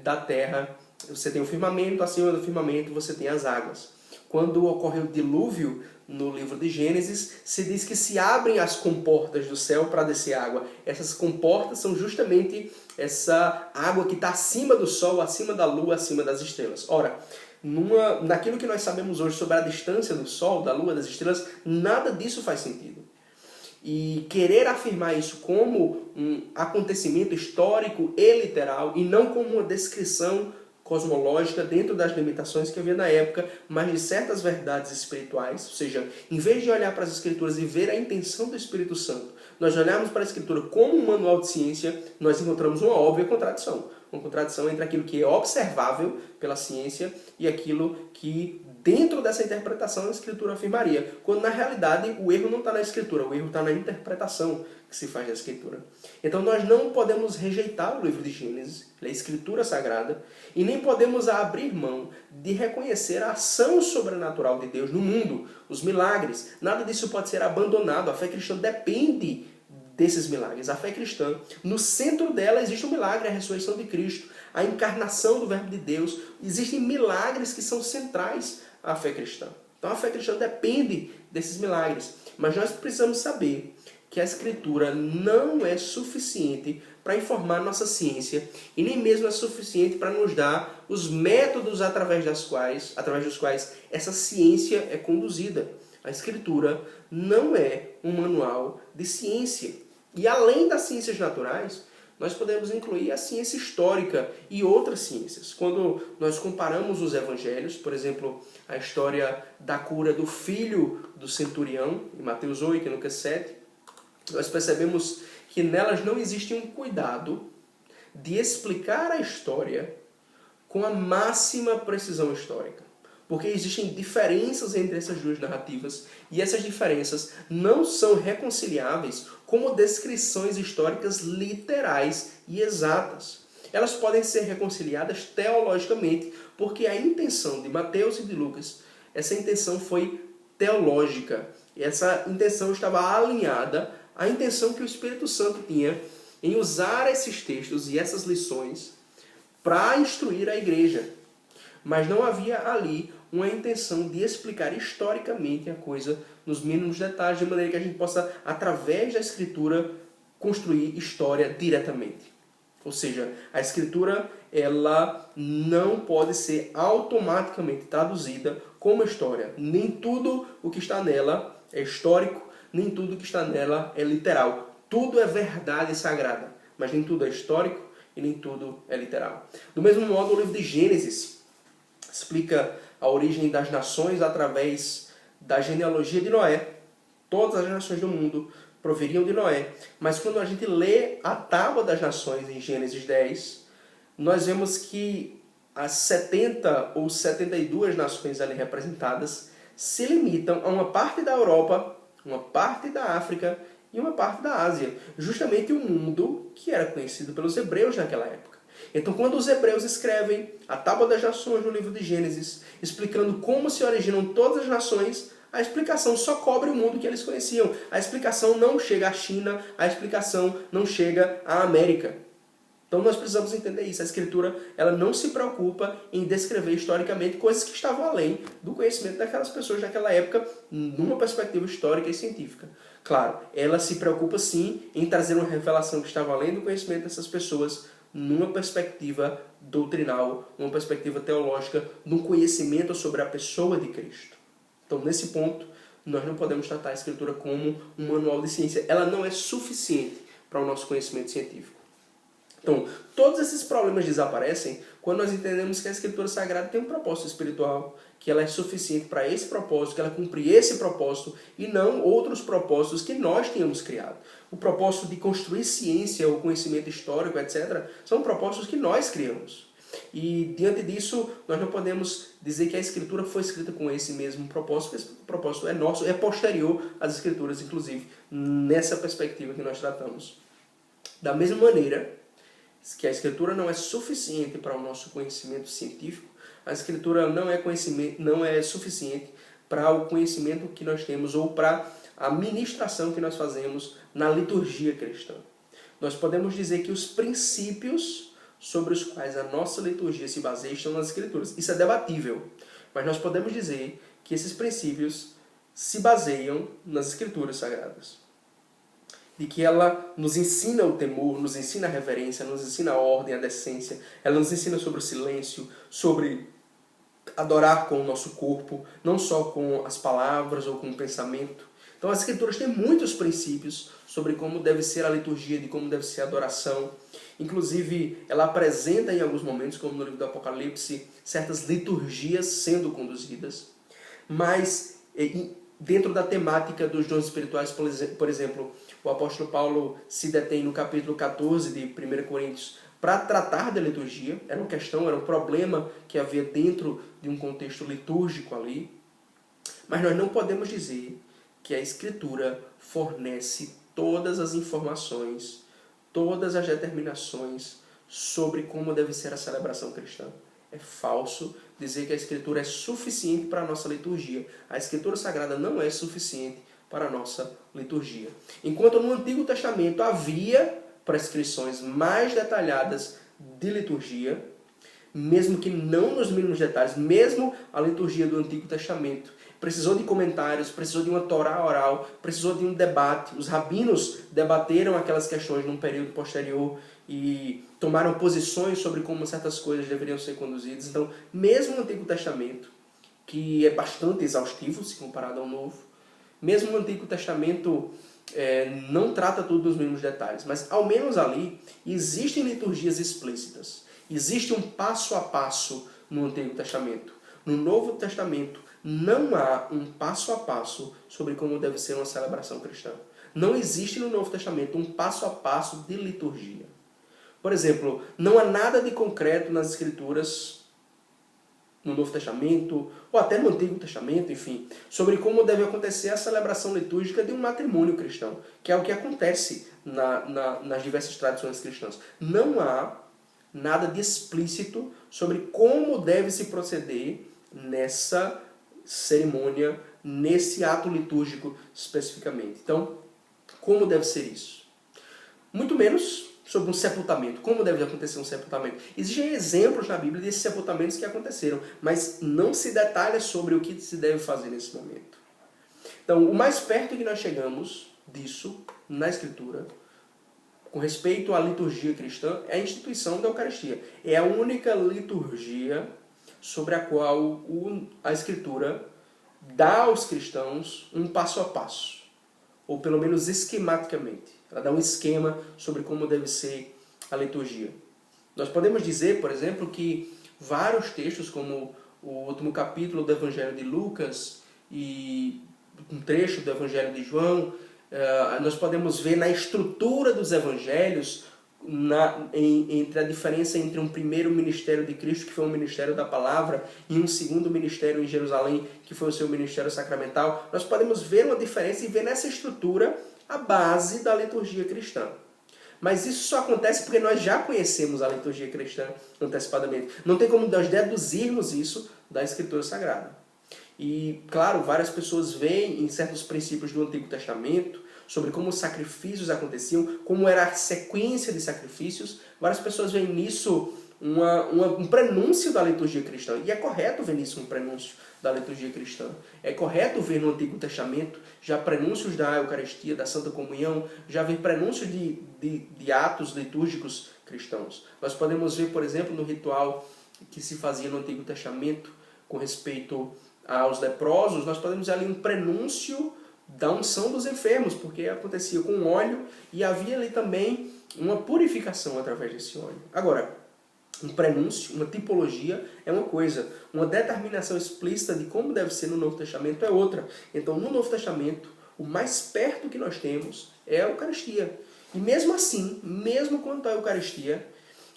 da Terra você tem o firmamento, acima do firmamento você tem as águas. Quando ocorre o dilúvio, no livro de Gênesis, se diz que se abrem as comportas do céu para descer água. Essas comportas são justamente essa água que está acima do sol, acima da lua, acima das estrelas. Ora, naquilo que nós sabemos hoje sobre a distância do sol, da lua, das estrelas, nada disso faz sentido. E querer afirmar isso como um acontecimento histórico e literal, e não como uma descrição cosmológica dentro das limitações que havia na época, mas de certas verdades espirituais. Ou seja, em vez de olhar para as Escrituras e ver a intenção do Espírito Santo, nós olharmos para a Escritura como um manual de ciência, nós encontramos uma óbvia contradição. Uma contradição entre aquilo que é observável pela ciência e aquilo que, dentro dessa interpretação, a Escritura afirmaria. Quando, na realidade, o erro não está na Escritura, o erro está na interpretação que se faz da Escritura. Então, nós não podemos rejeitar o livro de Gênesis, a Escritura Sagrada, e nem podemos abrir mão de reconhecer a ação sobrenatural de Deus no mundo, os milagres. Nada disso pode ser abandonado. A fé cristã depende desses milagres. A fé cristã, no centro dela existe um milagre, a ressurreição de Cristo, a encarnação do Verbo de Deus. Existem milagres que são centrais à fé cristã. Então a fé cristã depende desses milagres. Mas nós precisamos saber que a Escritura não é suficiente para informar nossa ciência e nem mesmo é suficiente para nos dar os métodos através dos quais essa ciência é conduzida. A Escritura não é um manual de ciência. E além das ciências naturais, nós podemos incluir a ciência histórica e outras ciências. Quando nós comparamos os evangelhos, por exemplo, a história da cura do filho do centurião, em Mateus 8 e Lucas 7, nós percebemos que nelas não existe um cuidado de explicar a história com a máxima precisão histórica. Porque existem diferenças entre essas duas narrativas e essas diferenças não são reconciliáveis como descrições históricas literais e exatas. Elas podem ser reconciliadas teologicamente, porque a intenção de Mateus e de Lucas, essa intenção foi teológica. E essa intenção estava alinhada à intenção que o Espírito Santo tinha em usar esses textos e essas lições para instruir a igreja. Mas não havia ali uma intenção de explicar historicamente a coisa nos mínimos detalhes, de maneira que a gente possa, através da Escritura, construir história diretamente. Ou seja, a Escritura ela não pode ser automaticamente traduzida como história. Nem tudo o que está nela é histórico, nem tudo o que está nela é literal. Tudo é verdade sagrada. mas nem tudo é histórico e nem tudo é literal. Do mesmo modo, o livro de Gênesis explica a origem das nações através da genealogia de Noé. Todas as nações do mundo proviriam de Noé. Mas quando a gente lê a tábua das nações em Gênesis 10, nós vemos que as 70 ou 72 nações ali representadas se limitam a uma parte da Europa, uma parte da África e uma parte da Ásia. Justamente o mundo que era conhecido pelos hebreus naquela época. Então, quando os hebreus escrevem a Tábua das Nações no livro de Gênesis, explicando como se originam todas as nações, a explicação só cobre o mundo que eles conheciam. A explicação não chega à China, a explicação não chega à América. Então nós precisamos entender isso. A Escritura ela não se preocupa em descrever historicamente coisas que estavam além do conhecimento daquelas pessoas naquela época, numa perspectiva histórica e científica. Claro, ela se preocupa sim em trazer uma revelação que estava além do conhecimento dessas pessoas, numa perspectiva doutrinal, numa perspectiva teológica, num conhecimento sobre a pessoa de Cristo. Então, nesse ponto, nós não podemos tratar a Escritura como um manual de ciência. Ela não é suficiente para o nosso conhecimento científico. Então, todos esses problemas desaparecem quando nós entendemos que a Escritura Sagrada tem um propósito espiritual, que ela é suficiente para esse propósito, que ela cumpre esse propósito e não outros propósitos que nós tínhamos criado. O propósito de construir ciência ou conhecimento histórico, etc., são propósitos que nós criamos. E, diante disso, nós não podemos dizer que a Escritura foi escrita com esse mesmo propósito, porque esse propósito é nosso, é posterior às Escrituras, inclusive, nessa perspectiva que nós tratamos. Da mesma maneira que a Escritura não é suficiente para o nosso conhecimento científico, a Escritura não é suficiente para o conhecimento que nós temos ou para a ministração que nós fazemos na liturgia cristã. Nós podemos dizer que os princípios sobre os quais a nossa liturgia se baseia estão nas Escrituras. Isso é debatível, mas nós podemos dizer que esses princípios se baseiam nas Escrituras Sagradas. De que ela nos ensina o temor, nos ensina a reverência, nos ensina a ordem, a decência. Ela nos ensina sobre o silêncio, sobre adorar com o nosso corpo, não só com as palavras ou com o pensamento. Então as Escrituras têm muitos princípios sobre como deve ser a liturgia, de como deve ser a adoração. Inclusive, ela apresenta em alguns momentos, como no livro do Apocalipse, certas liturgias sendo conduzidas. Mas, dentro da temática dos dons espirituais, por exemplo, o apóstolo Paulo se detém no capítulo 14 de 1 Coríntios para tratar da liturgia. Era uma questão, era um problema que havia dentro de um contexto litúrgico ali. Mas nós não podemos dizer que a Escritura fornece todas as informações, todas as determinações sobre como deve ser a celebração cristã. É falso dizer que a Escritura é suficiente para a nossa liturgia. A Escritura Sagrada não é suficiente para a nossa liturgia. Enquanto no Antigo Testamento havia prescrições mais detalhadas de liturgia, mesmo que não nos mínimos detalhes, mesmo a liturgia do Antigo Testamento precisou de comentários, precisou de uma Torá oral, precisou de um debate. Os rabinos debateram aquelas questões num período posterior e tomaram posições sobre como certas coisas deveriam ser conduzidas. Então, mesmo no Antigo Testamento, que é bastante exaustivo se comparado ao Novo, mesmo o Antigo Testamento não trata tudo nos mínimos detalhes, mas ao menos ali existem liturgias explícitas. Existe um passo a passo no Antigo Testamento. No Novo Testamento não há um passo a passo sobre como deve ser uma celebração cristã. Não existe no Novo Testamento um passo a passo de liturgia. Por exemplo, não há nada de concreto nas Escrituras, no Novo Testamento, ou até no Antigo Testamento, enfim, sobre como deve acontecer a celebração litúrgica de um matrimônio cristão, que é o que acontece nas diversas tradições cristãs. Não há nada de explícito sobre como deve se proceder nessa cerimônia, nesse ato litúrgico especificamente. Então, como deve ser isso? Muito menos sobre um sepultamento. Como deve acontecer um sepultamento? Existem exemplos na Bíblia desses sepultamentos que aconteceram, mas não se detalha sobre o que se deve fazer nesse momento. Então, o mais perto que nós chegamos disso na Escritura, com respeito à liturgia cristã, é a instituição da Eucaristia. É a única liturgia sobre a qual a Escritura dá aos cristãos um passo a passo. ou pelo menos esquematicamente. Ela dá um esquema sobre como deve ser a liturgia. Nós podemos dizer, por exemplo, que vários textos, como o último capítulo do Evangelho de Lucas e um trecho do Evangelho de João, nós podemos ver na estrutura dos evangelhos entre a diferença entre um primeiro ministério de Cristo, que foi o ministério da palavra, e um segundo ministério em Jerusalém, que foi o seu ministério sacramental. Nós podemos ver uma diferença e ver nessa estrutura a base da liturgia cristã. Mas isso só acontece porque nós já conhecemos a liturgia cristã antecipadamente. Não tem como nós deduzirmos isso da Escritura Sagrada. E, claro, várias pessoas veem em certos princípios do Antigo Testamento, sobre como os sacrifícios aconteciam, como era a sequência de sacrifícios. Várias pessoas veem nisso um prenúncio da liturgia cristã. E é correto ver nisso um prenúncio da liturgia cristã. É correto ver no Antigo Testamento já prenúncios da Eucaristia, da Santa Comunhão, já ver prenúncios de atos litúrgicos cristãos. Nós podemos ver, por exemplo, no ritual que se fazia no Antigo Testamento com respeito aos leprosos, nós podemos ver ali um prenúncio da unção dos enfermos, porque acontecia com óleo e havia ali também uma purificação através desse óleo. Agora, um prenúncio, uma tipologia é uma coisa, uma determinação explícita de como deve ser no Novo Testamento é outra. Então, no Novo Testamento, o mais perto que nós temos é a Eucaristia. E mesmo assim, mesmo quanto à Eucaristia,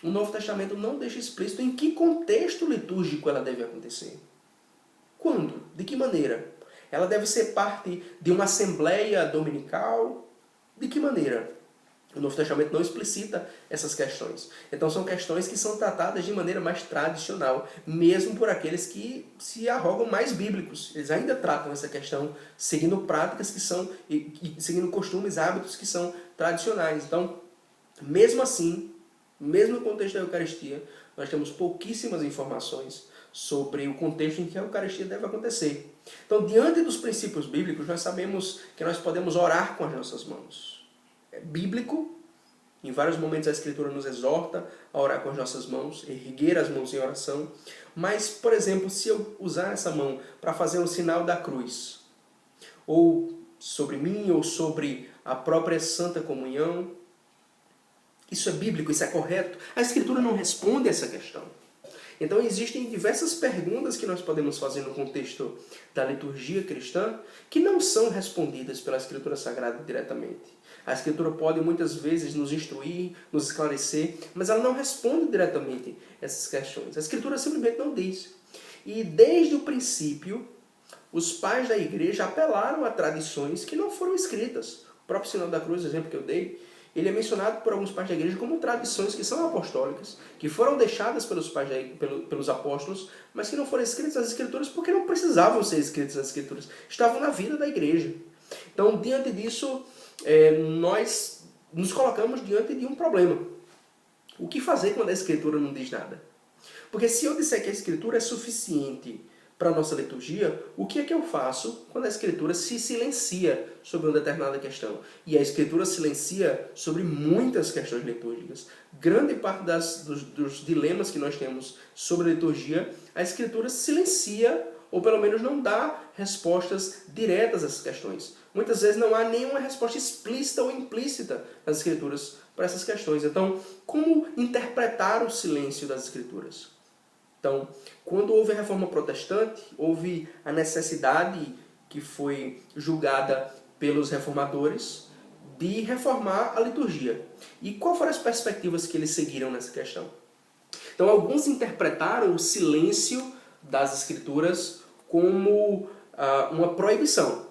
o Novo Testamento não deixa explícito em que contexto litúrgico ela deve acontecer. Quando? De que maneira? Ela deve ser parte de uma assembleia dominical? De que maneira? O Novo Testamento não explicita essas questões. Então são questões que são tratadas de maneira mais tradicional, mesmo por aqueles que se arrogam mais bíblicos. Eles ainda tratam essa questão seguindo práticas que são, seguindo costumes, hábitos que são tradicionais. Então, mesmo assim, mesmo no contexto da Eucaristia, nós temos pouquíssimas informações sobre o contexto em que a Eucaristia deve acontecer. Então, diante dos princípios bíblicos, nós sabemos que nós podemos orar com as nossas mãos. É bíblico, em vários momentos a Escritura nos exorta a orar com as nossas mãos, erguer as mãos em oração. Mas, por exemplo, se eu usar essa mão para fazer o sinal da cruz, ou sobre mim, ou sobre a própria Santa Comunhão, isso é bíblico, isso é correto? A Escritura não responde a essa questão. Então existem diversas perguntas que nós podemos fazer no contexto da liturgia cristã que não são respondidas pela Escritura Sagrada diretamente. A Escritura pode muitas vezes nos instruir, nos esclarecer, mas ela não responde diretamente essas questões. A Escritura simplesmente não diz. E desde o princípio, os pais da igreja apelaram a tradições que não foram escritas. O próprio sinal da cruz, o exemplo que eu dei, ele é mencionado por alguns pais da igreja como tradições que são apostólicas, que foram deixadas pelos apóstolos, mas que não foram escritas nas Escrituras porque não precisavam ser escritas nas Escrituras. Estavam na vida da igreja. Então, diante disso, nós nos colocamos diante de um problema. O que fazer quando a Escritura não diz nada? Porque se eu disser que a Escritura é suficiente para a nossa liturgia, o que é que eu faço quando a Escritura se silencia sobre uma determinada questão? E a Escritura silencia sobre muitas questões litúrgicas. Grande parte dos dilemas que nós temos sobre a liturgia, a Escritura silencia, ou pelo menos não dá respostas diretas a essas questões. Muitas vezes não há nenhuma resposta explícita ou implícita nas Escrituras para essas questões. Então, como interpretar o silêncio das Escrituras? Então, quando houve a Reforma Protestante, houve a necessidade que foi julgada pelos reformadores de reformar a liturgia. E quais foram as perspectivas que eles seguiram nessa questão? Então, alguns interpretaram o silêncio das Escrituras como uma proibição.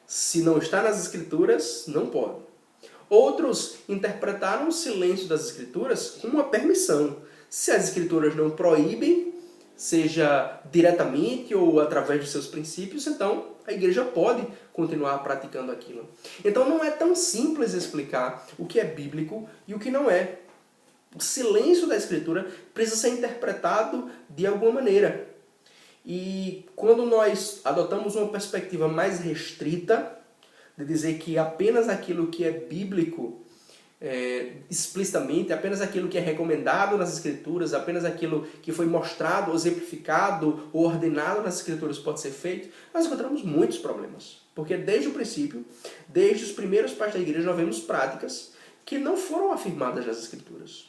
Se não está nas Escrituras, não pode. Outros interpretaram o silêncio das Escrituras como uma permissão. Se as Escrituras não proíbem, seja diretamente ou através dos seus princípios, então a igreja pode continuar praticando aquilo. Então não é tão simples explicar o que é bíblico e o que não é. O silêncio da Escritura precisa ser interpretado de alguma maneira. E quando nós adotamos uma perspectiva mais restrita, de dizer que apenas aquilo que é bíblico explicitamente, apenas aquilo que é recomendado nas Escrituras, apenas aquilo que foi mostrado, exemplificado ou ordenado nas Escrituras pode ser feito, nós encontramos muitos problemas. Porque desde o princípio, desde os primeiros pais da igreja, nós vemos práticas que não foram afirmadas nas Escrituras.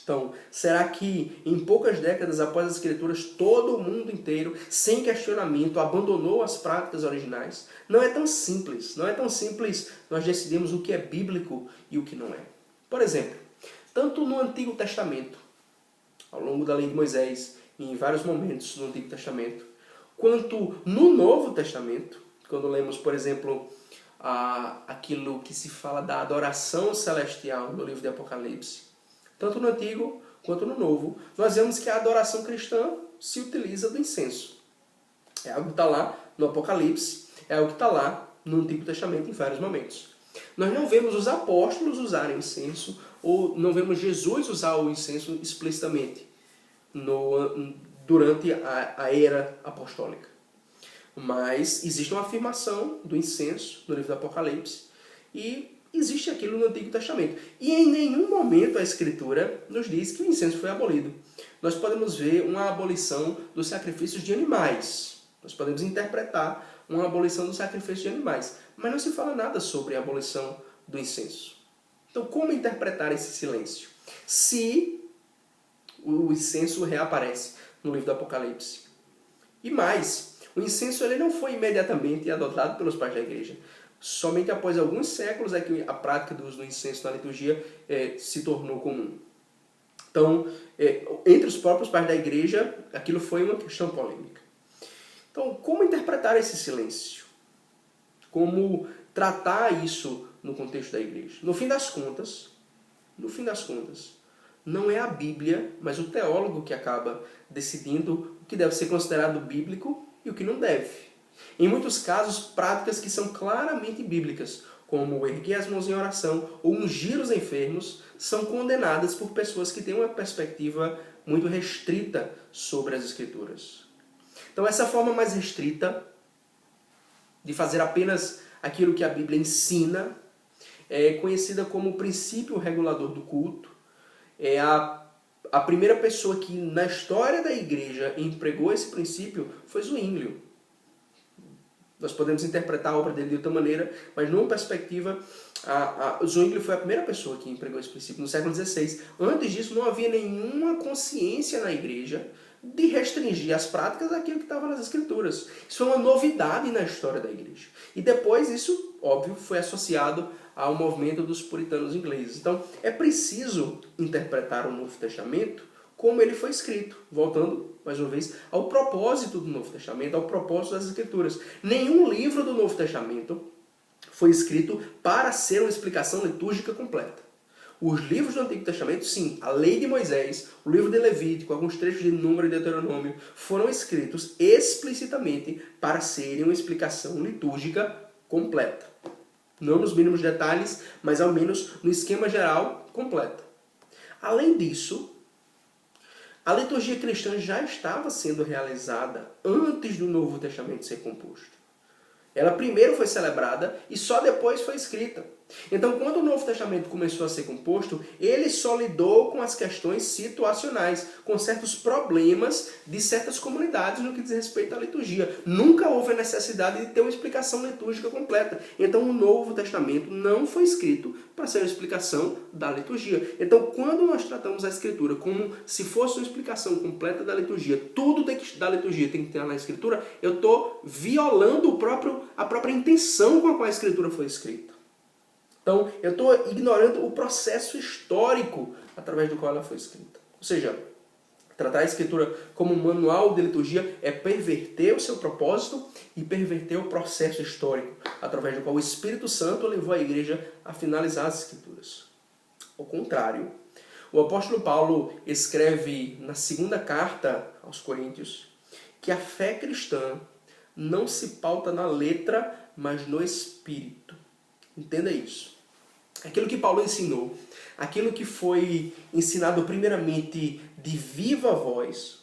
Então, será que em poucas décadas após as Escrituras, todo o mundo inteiro, sem questionamento, abandonou as práticas originais? Não é tão simples. Não é tão simples nós decidirmos o que é bíblico e o que não é. Por exemplo, tanto no Antigo Testamento, ao longo da lei de Moisés, e em vários momentos no Antigo Testamento, quanto no Novo Testamento, quando lemos, por exemplo, aquilo que se fala da adoração celestial no livro de Apocalipse, tanto no Antigo quanto no Novo, nós vemos que a adoração cristã se utiliza do incenso. É algo que está lá no Apocalipse, é algo que está lá no Antigo Testamento em vários momentos. Nós não vemos os apóstolos usarem incenso, ou não vemos Jesus usar o incenso explicitamente durante a era apostólica. Mas existe uma afirmação do incenso no livro do Apocalipse e existe aquilo no Antigo Testamento. E em nenhum momento a Escritura nos diz que o incenso foi abolido. Nós podemos ver uma abolição dos sacrifícios de animais. Nós podemos interpretar uma abolição dos sacrifícios de animais. Mas não se fala nada sobre a abolição do incenso. Então, como interpretar esse silêncio? Se o incenso reaparece no livro do Apocalipse. E mais, o incenso ele não foi imediatamente adotado pelos pais da igreja. Somente após alguns séculos é que a prática do uso do incenso na liturgia se tornou comum. Então, entre os próprios pais da igreja, aquilo foi uma questão polêmica. Então, como interpretar esse silêncio? Como tratar isso no contexto da igreja? No fim das contas, não é a Bíblia, mas o teólogo que acaba decidindo o que deve ser considerado bíblico e o que não deve. Em muitos casos, práticas que são claramente bíblicas, como erguer as mãos em oração ou ungir os enfermos, são condenadas por pessoas que têm uma perspectiva muito restrita sobre as Escrituras. Então, essa forma mais restrita de fazer apenas aquilo que a Bíblia ensina é conhecida como o princípio regulador do culto. É a primeira pessoa que na história da igreja empregou esse princípio foi Zwinglio. Nós podemos interpretar a obra dele de outra maneira, mas numa perspectiva, Zwinglio foi a primeira pessoa que empregou esse princípio no século XVI. Antes disso, não havia nenhuma consciência na igreja de restringir as práticas daquilo que estava nas Escrituras. Isso foi uma novidade na história da igreja. E depois isso, óbvio, foi associado ao movimento dos puritanos ingleses. Então, é preciso interpretar o Novo Testamento como ele foi escrito. Voltando, mais uma vez, ao propósito do Novo Testamento, ao propósito das Escrituras. Nenhum livro do Novo Testamento foi escrito para ser uma explicação litúrgica completa. Os livros do Antigo Testamento, sim, a Lei de Moisés, o livro de Levítico, alguns trechos de Número e Deuteronômio, foram escritos explicitamente para serem uma explicação litúrgica completa. Não nos mínimos detalhes, mas ao menos no esquema geral, completa. Além disso, a liturgia cristã já estava sendo realizada antes do Novo Testamento ser composto. Ela primeiro foi celebrada e só depois foi escrita. Então, quando o Novo Testamento começou a ser composto, ele só lidou com as questões situacionais, com certos problemas de certas comunidades no que diz respeito à liturgia. Nunca houve a necessidade de ter uma explicação litúrgica completa. Então, o Novo Testamento não foi escrito para ser uma explicação da liturgia. Então, quando nós tratamos a Escritura como se fosse uma explicação completa da liturgia, tudo da liturgia tem que ter na Escritura, eu estou violando a própria intenção com a qual a Escritura foi escrita. Então, eu estou ignorando o processo histórico através do qual ela foi escrita. Ou seja, tratar a Escritura como um manual de liturgia é perverter o seu propósito e perverter o processo histórico através do qual o Espírito Santo levou a igreja a finalizar as Escrituras. Ao contrário, o apóstolo Paulo escreve na segunda carta aos Coríntios que a fé cristã não se pauta na letra, mas no Espírito. Entenda isso. Aquilo que Paulo ensinou, aquilo que foi ensinado primeiramente de viva voz,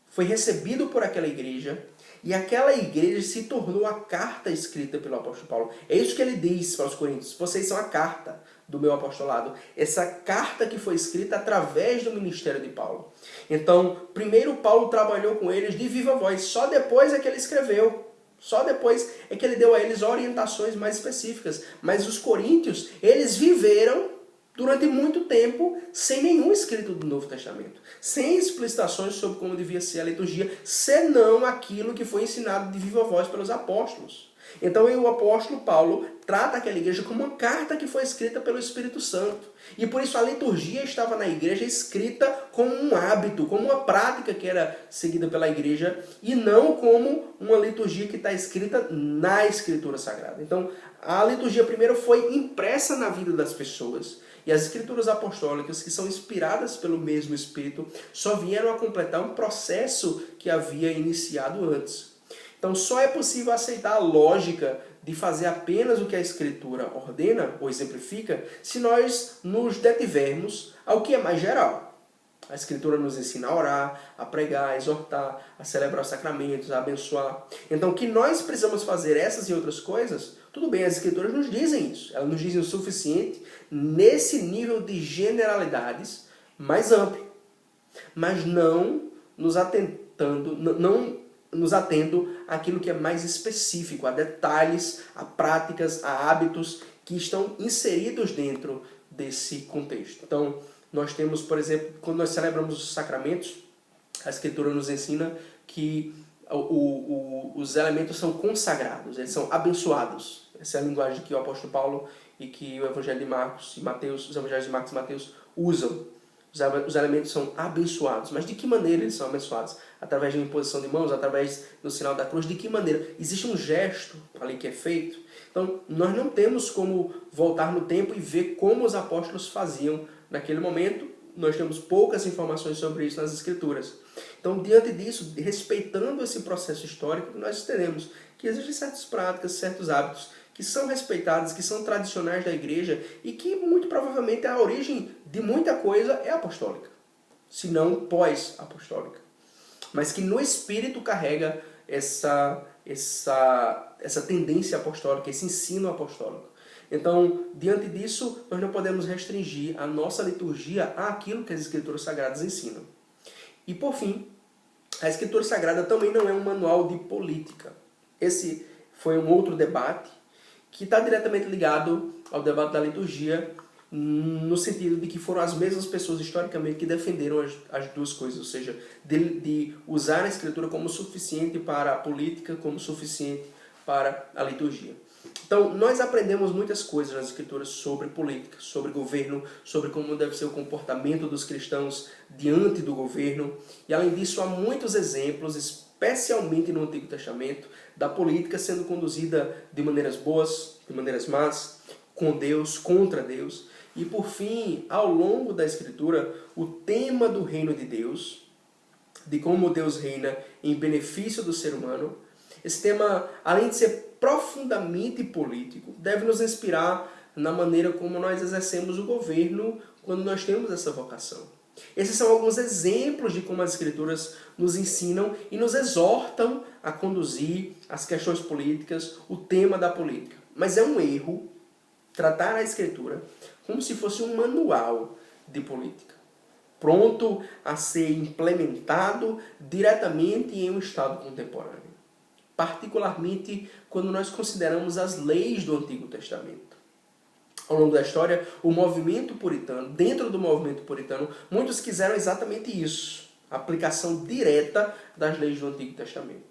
foi recebido por aquela igreja, e aquela igreja se tornou a carta escrita pelo apóstolo Paulo. É isso que ele diz para os coríntios: vocês são a carta do meu apostolado. Essa carta que foi escrita através do ministério de Paulo. Então, primeiro Paulo trabalhou com eles de viva voz, só depois é que ele escreveu. Só depois é que ele deu a eles orientações mais específicas. Mas os coríntios, eles viveram durante muito tempo sem nenhum escrito do Novo Testamento. Sem explicitações sobre como devia ser a liturgia, senão aquilo que foi ensinado de viva voz pelos apóstolos. Então o apóstolo Paulo trata aquela igreja como uma carta que foi escrita pelo Espírito Santo. E por isso a liturgia estava na igreja escrita como um hábito, como uma prática que era seguida pela igreja, e não como uma liturgia que está escrita na Escritura Sagrada. Então a liturgia primeiro foi impressa na vida das pessoas, e as Escrituras Apostólicas, que são inspiradas pelo mesmo Espírito, só vieram a completar um processo que havia iniciado antes. Então só é possível aceitar a lógica de fazer apenas o que a Escritura ordena ou exemplifica se nós nos detivermos ao que é mais geral. A Escritura nos ensina a orar, a pregar, a exortar, a celebrar os sacramentos, a abençoar. Então que nós precisamos fazer essas e outras coisas, tudo bem, as Escrituras nos dizem isso. Elas nos dizem o suficiente nesse nível de generalidades mais amplo, mas não nos atendo àquilo que é mais específico, a detalhes, a práticas, a hábitos que estão inseridos dentro desse contexto. Então, nós temos, por exemplo, quando nós celebramos os sacramentos, a Escritura nos ensina que os elementos são consagrados, eles são abençoados. Essa é a linguagem que o apóstolo Paulo e que o Evangelho de Marcos e Mateus, os Evangelhos de Marcos e Mateus usam. Os elementos são abençoados. Mas de que maneira eles são abençoados? Através de uma imposição de mãos, através do sinal da cruz? De que maneira? Existe um gesto ali que é feito. Então, nós não temos como voltar no tempo e ver como os apóstolos faziam naquele momento. Nós temos poucas informações sobre isso nas Escrituras. Então, diante disso, respeitando esse processo histórico, nós teremos que existem certas práticas, certos hábitos que são respeitados, que são tradicionais da igreja e que muito provavelmente a origem de muita coisa é apostólica, se não pós-apostólica. Mas que no espírito carrega essa tendência apostólica, esse ensino apostólico. Então, diante disso, nós não podemos restringir a nossa liturgia àquilo que as Escrituras Sagradas ensinam. E, por fim, a Escritura Sagrada também não é um manual de política. Esse foi um outro debate que está diretamente ligado ao debate da liturgia, no sentido de que foram as mesmas pessoas historicamente que defenderam as duas coisas, ou seja, de usar a Escritura como suficiente para a política, como suficiente para a liturgia. Então, nós aprendemos muitas coisas nas Escrituras sobre política, sobre governo, sobre como deve ser o comportamento dos cristãos diante do governo. E, além disso, há muitos exemplos, especialmente no Antigo Testamento, da política sendo conduzida de maneiras boas, de maneiras más, com Deus, contra Deus. E, por fim, ao longo da Escritura, o tema do reino de Deus, de como Deus reina em benefício do ser humano, esse tema, além de ser profundamente político, deve nos inspirar na maneira como nós exercemos o governo quando nós temos essa vocação. Esses são alguns exemplos de como as Escrituras nos ensinam e nos exortam a conduzir as questões políticas, o tema da política. Mas é um erro tratar a Escritura como se fosse um manual de política, pronto a ser implementado diretamente em um Estado contemporâneo. Particularmente quando nós consideramos as leis do Antigo Testamento. Ao longo da história, o movimento puritano, dentro do movimento puritano, muitos quiseram exatamente isso, a aplicação direta das leis do Antigo Testamento.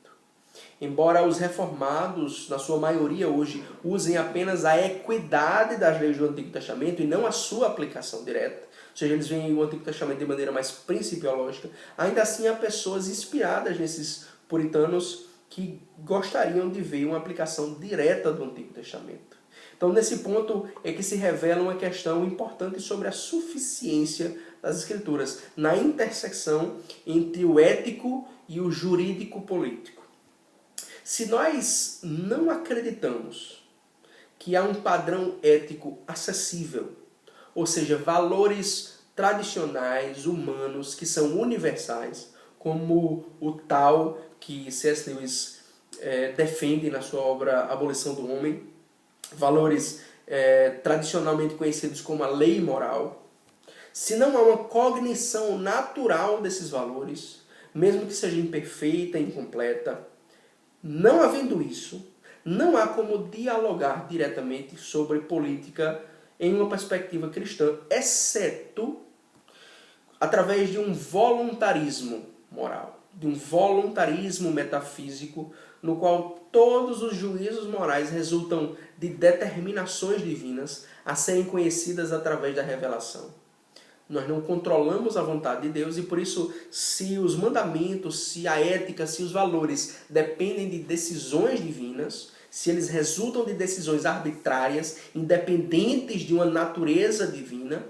Embora os reformados, na sua maioria hoje, usem apenas a equidade das leis do Antigo Testamento e não a sua aplicação direta, ou seja, eles veem o Antigo Testamento de maneira mais principiológica, ainda assim há pessoas inspiradas nesses puritanos que gostariam de ver uma aplicação direta do Antigo Testamento. Então, nesse ponto é que se revela uma questão importante sobre a suficiência das Escrituras, na intersecção entre o ético e o jurídico-político. Se nós não acreditamos que há um padrão ético acessível, ou seja, valores tradicionais, humanos, que são universais, como o tal que C.S. Lewis defende na sua obra Abolição do Homem, valores tradicionalmente conhecidos como a lei moral, se não há uma cognição natural desses valores, mesmo que seja imperfeita, incompleta, não havendo isso, não há como dialogar diretamente sobre política em uma perspectiva cristã, exceto através de um voluntarismo moral, de um voluntarismo metafísico, no qual todos os juízos morais resultam de determinações divinas a serem conhecidas através da revelação. Nós não controlamos a vontade de Deus e por isso, se os mandamentos, se a ética, se os valores dependem de decisões divinas, se eles resultam de decisões arbitrárias, independentes de uma natureza divina,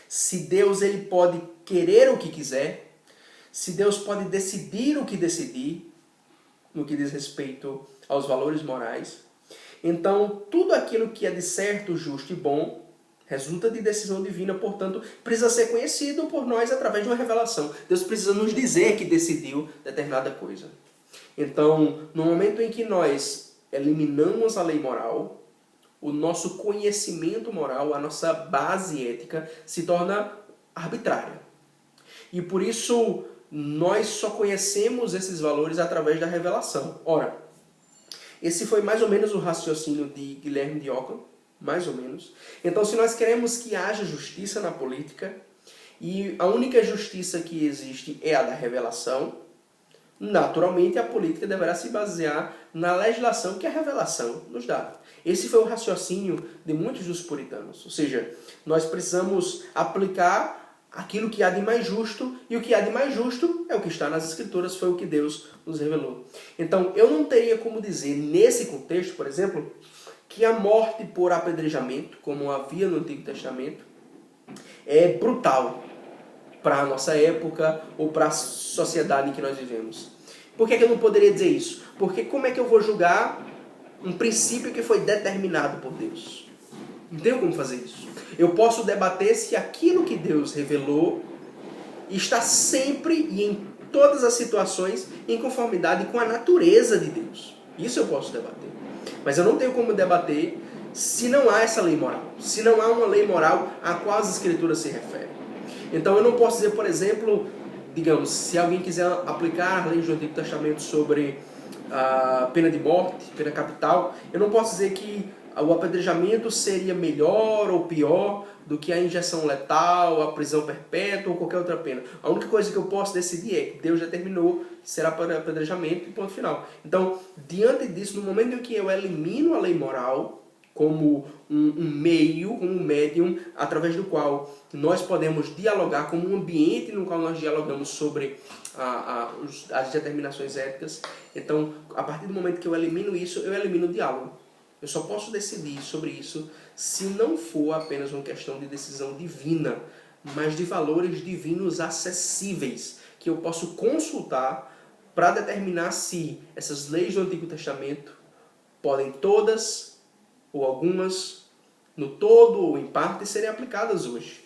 se Deus ele pode querer o que quiser, se Deus pode decidir o que decidir, no que diz respeito aos valores morais, então tudo aquilo que é de certo, justo e bom resulta de decisão divina, portanto, precisa ser conhecido por nós através de uma revelação. Deus precisa nos dizer que decidiu determinada coisa. Então, no momento em que nós eliminamos a lei moral, o nosso conhecimento moral, a nossa base ética, se torna arbitrária. E por isso, nós só conhecemos esses valores através da revelação. Ora, esse foi mais ou menos o raciocínio de Guilherme de Ockham, mais ou menos. Então, se nós queremos que haja justiça na política, e a única justiça que existe é a da revelação, naturalmente a política deverá se basear na legislação que a revelação nos dá. Esse foi o raciocínio de muitos dos puritanos. Ou seja, nós precisamos aplicar aquilo que há de mais justo, e o que há de mais justo é o que está nas Escrituras, foi o que Deus nos revelou. Então, eu não teria como dizer, nesse contexto, por exemplo, que a morte por apedrejamento, como havia no Antigo Testamento, é brutal para a nossa época ou para a sociedade em que nós vivemos. Por que eu não poderia dizer isso? Porque como é que eu vou julgar um princípio que foi determinado por Deus? Não tenho como fazer isso. Eu posso debater se aquilo que Deus revelou está sempre e em todas as situações em conformidade com a natureza de Deus. Isso eu posso debater. Mas eu não tenho como debater se não há essa lei moral. Se não há uma lei moral a qual as Escrituras se referem. Então eu não posso dizer, por exemplo, digamos, se alguém quiser aplicar a lei do Antigo Testamento sobre a pena de morte, pena capital, eu não posso dizer que o apedrejamento seria melhor ou pior do que a injeção letal, a prisão perpétua ou qualquer outra pena. A única coisa que eu posso decidir é que Deus determinou que será para apedrejamento e ponto final. Então, diante disso, no momento em que eu elimino a lei moral como um meio, como um médium, através do qual nós podemos dialogar, como um ambiente no qual nós dialogamos sobre as determinações éticas. Então, a partir do momento que eu elimino isso, eu elimino o diálogo. Eu só posso decidir sobre isso se não for apenas uma questão de decisão divina, mas de valores divinos acessíveis, que eu posso consultar para determinar se essas leis do Antigo Testamento podem todas ou algumas, no todo ou em parte, serem aplicadas hoje.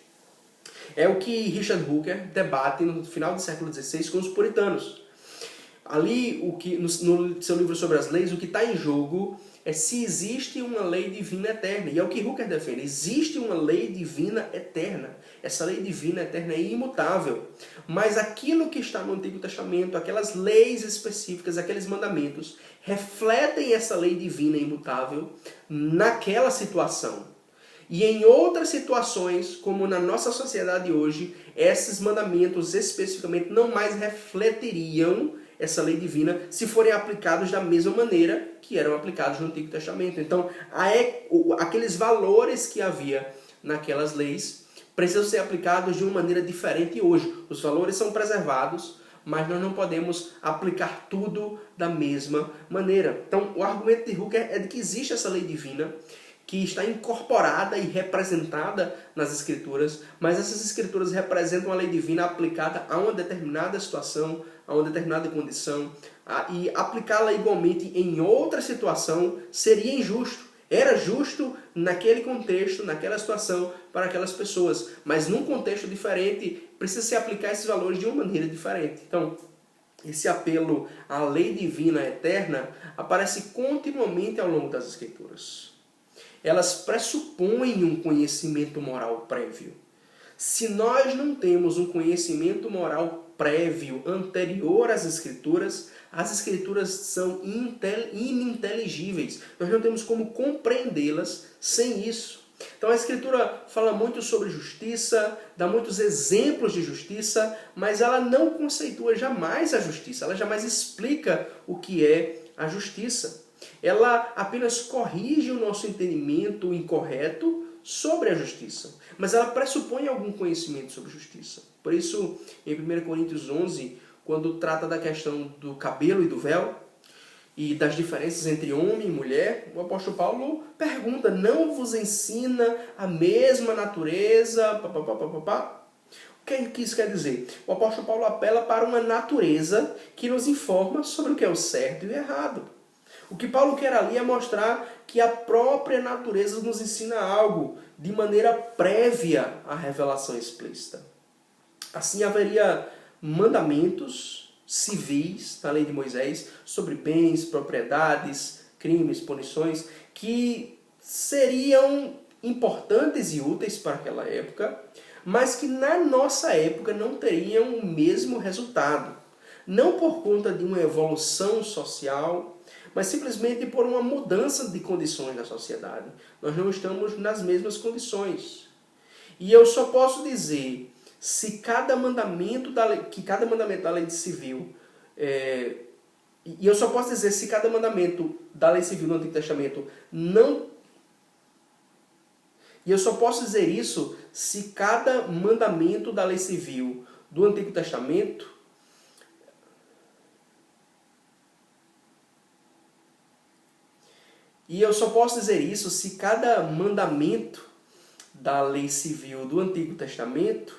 É o que Richard Hooker debate no final do século XVI com os puritanos. Ali, no seu livro sobre as leis, o que está em jogo é se existe uma lei divina eterna. E é o que Hooker defende. Existe uma lei divina eterna. Essa lei divina eterna é imutável. Mas aquilo que está no Antigo Testamento, aquelas leis específicas, aqueles mandamentos, refletem essa lei divina imutável naquela situação. E em outras situações, como na nossa sociedade hoje, esses mandamentos especificamente não mais refletiriam essa lei divina se forem aplicados da mesma maneira que eram aplicados no Antigo Testamento. Então, aqueles valores que havia naquelas leis precisam ser aplicados de uma maneira diferente hoje. Os valores são preservados, mas nós não podemos aplicar tudo da mesma maneira. Então, o argumento de Hooker é de que existe essa lei divina, que está incorporada e representada nas Escrituras, mas essas Escrituras representam a lei divina aplicada a uma determinada situação, a uma determinada condição, e aplicá-la igualmente em outra situação seria injusto. Era justo naquele contexto, naquela situação, para aquelas pessoas, mas num contexto diferente, precisa se aplicar esses valores de uma maneira diferente. Então, esse apelo à lei divina eterna aparece continuamente ao longo das Escrituras. elas pressupõem um conhecimento moral prévio. Se nós não temos um conhecimento moral prévio, anterior às Escrituras são ininteligíveis. Nós não temos como compreendê-las sem isso. Então a Escritura fala muito sobre justiça, dá muitos exemplos de justiça, mas ela não conceitua jamais a justiça, ela jamais explica o que é a justiça. Ela apenas corrige o nosso entendimento incorreto sobre a justiça, mas ela pressupõe algum conhecimento sobre justiça. Por isso, em 1 Coríntios 11, quando trata da questão do cabelo e do véu, e das diferenças entre homem e mulher, o apóstolo Paulo pergunta, não vos ensina a mesma natureza? O que isso quer dizer? O apóstolo Paulo apela para uma natureza que nos informa sobre o que é o certo e o errado. O que Paulo quer ali é mostrar que a própria natureza nos ensina algo de maneira prévia à revelação explícita. Assim haveria mandamentos civis da lei de Moisés sobre bens, propriedades, crimes, punições, que seriam importantes e úteis para aquela época, mas que na nossa época não teriam o mesmo resultado. Não por conta de uma evolução social, mas simplesmente por uma mudança de condições na sociedade. Nós não estamos nas mesmas condições. E eu só posso dizer se cada mandamento da lei, civil, e eu só posso dizer se cada mandamento da lei civil do Antigo Testamento não... E eu só posso dizer isso se cada mandamento da lei civil do Antigo Testamento E eu só posso dizer isso se cada mandamento da lei civil do Antigo Testamento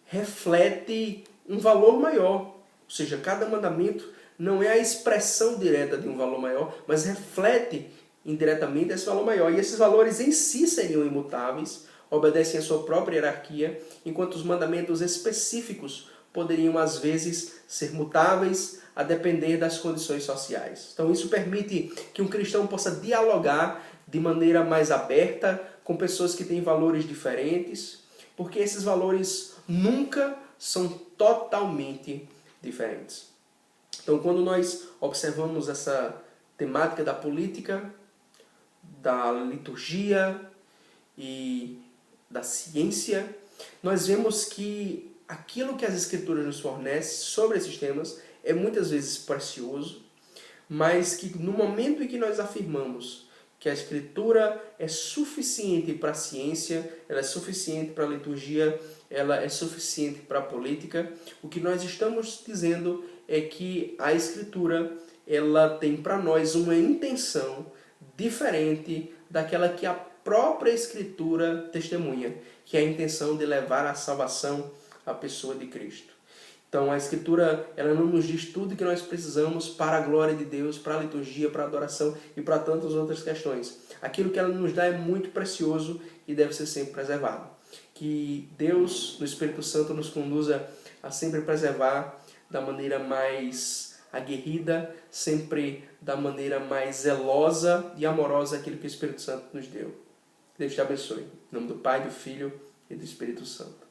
reflete um valor maior. Ou seja, cada mandamento não é a expressão direta de um valor maior, mas reflete indiretamente esse valor maior. E esses valores em si seriam imutáveis, obedecem à sua própria hierarquia, enquanto os mandamentos específicos poderiam, às vezes, ser mutáveis a depender das condições sociais. Então isso permite que um cristão possa dialogar de maneira mais aberta com pessoas que têm valores diferentes, porque esses valores nunca são totalmente diferentes. Então quando nós observamos essa temática da política, da liturgia e da ciência, nós vemos que aquilo que as Escrituras nos fornecem sobre esses temas é muitas vezes precioso, mas que no momento em que nós afirmamos que a Escritura é suficiente para a ciência, ela é suficiente para a liturgia, ela é suficiente para a política, o que nós estamos dizendo é que a Escritura ela tem para nós uma intenção diferente daquela que a própria Escritura testemunha, que é a intenção de levar à salvação a pessoa de Cristo. Então a Escritura ela não nos diz tudo que nós precisamos para a glória de Deus, para a liturgia, para a adoração e para tantas outras questões. Aquilo que ela nos dá é muito precioso e deve ser sempre preservado. Que Deus, no Espírito Santo, nos conduza a sempre preservar da maneira mais aguerrida, sempre da maneira mais zelosa e amorosa aquilo que o Espírito Santo nos deu. Deus te abençoe. Em nome do Pai, do Filho e do Espírito Santo.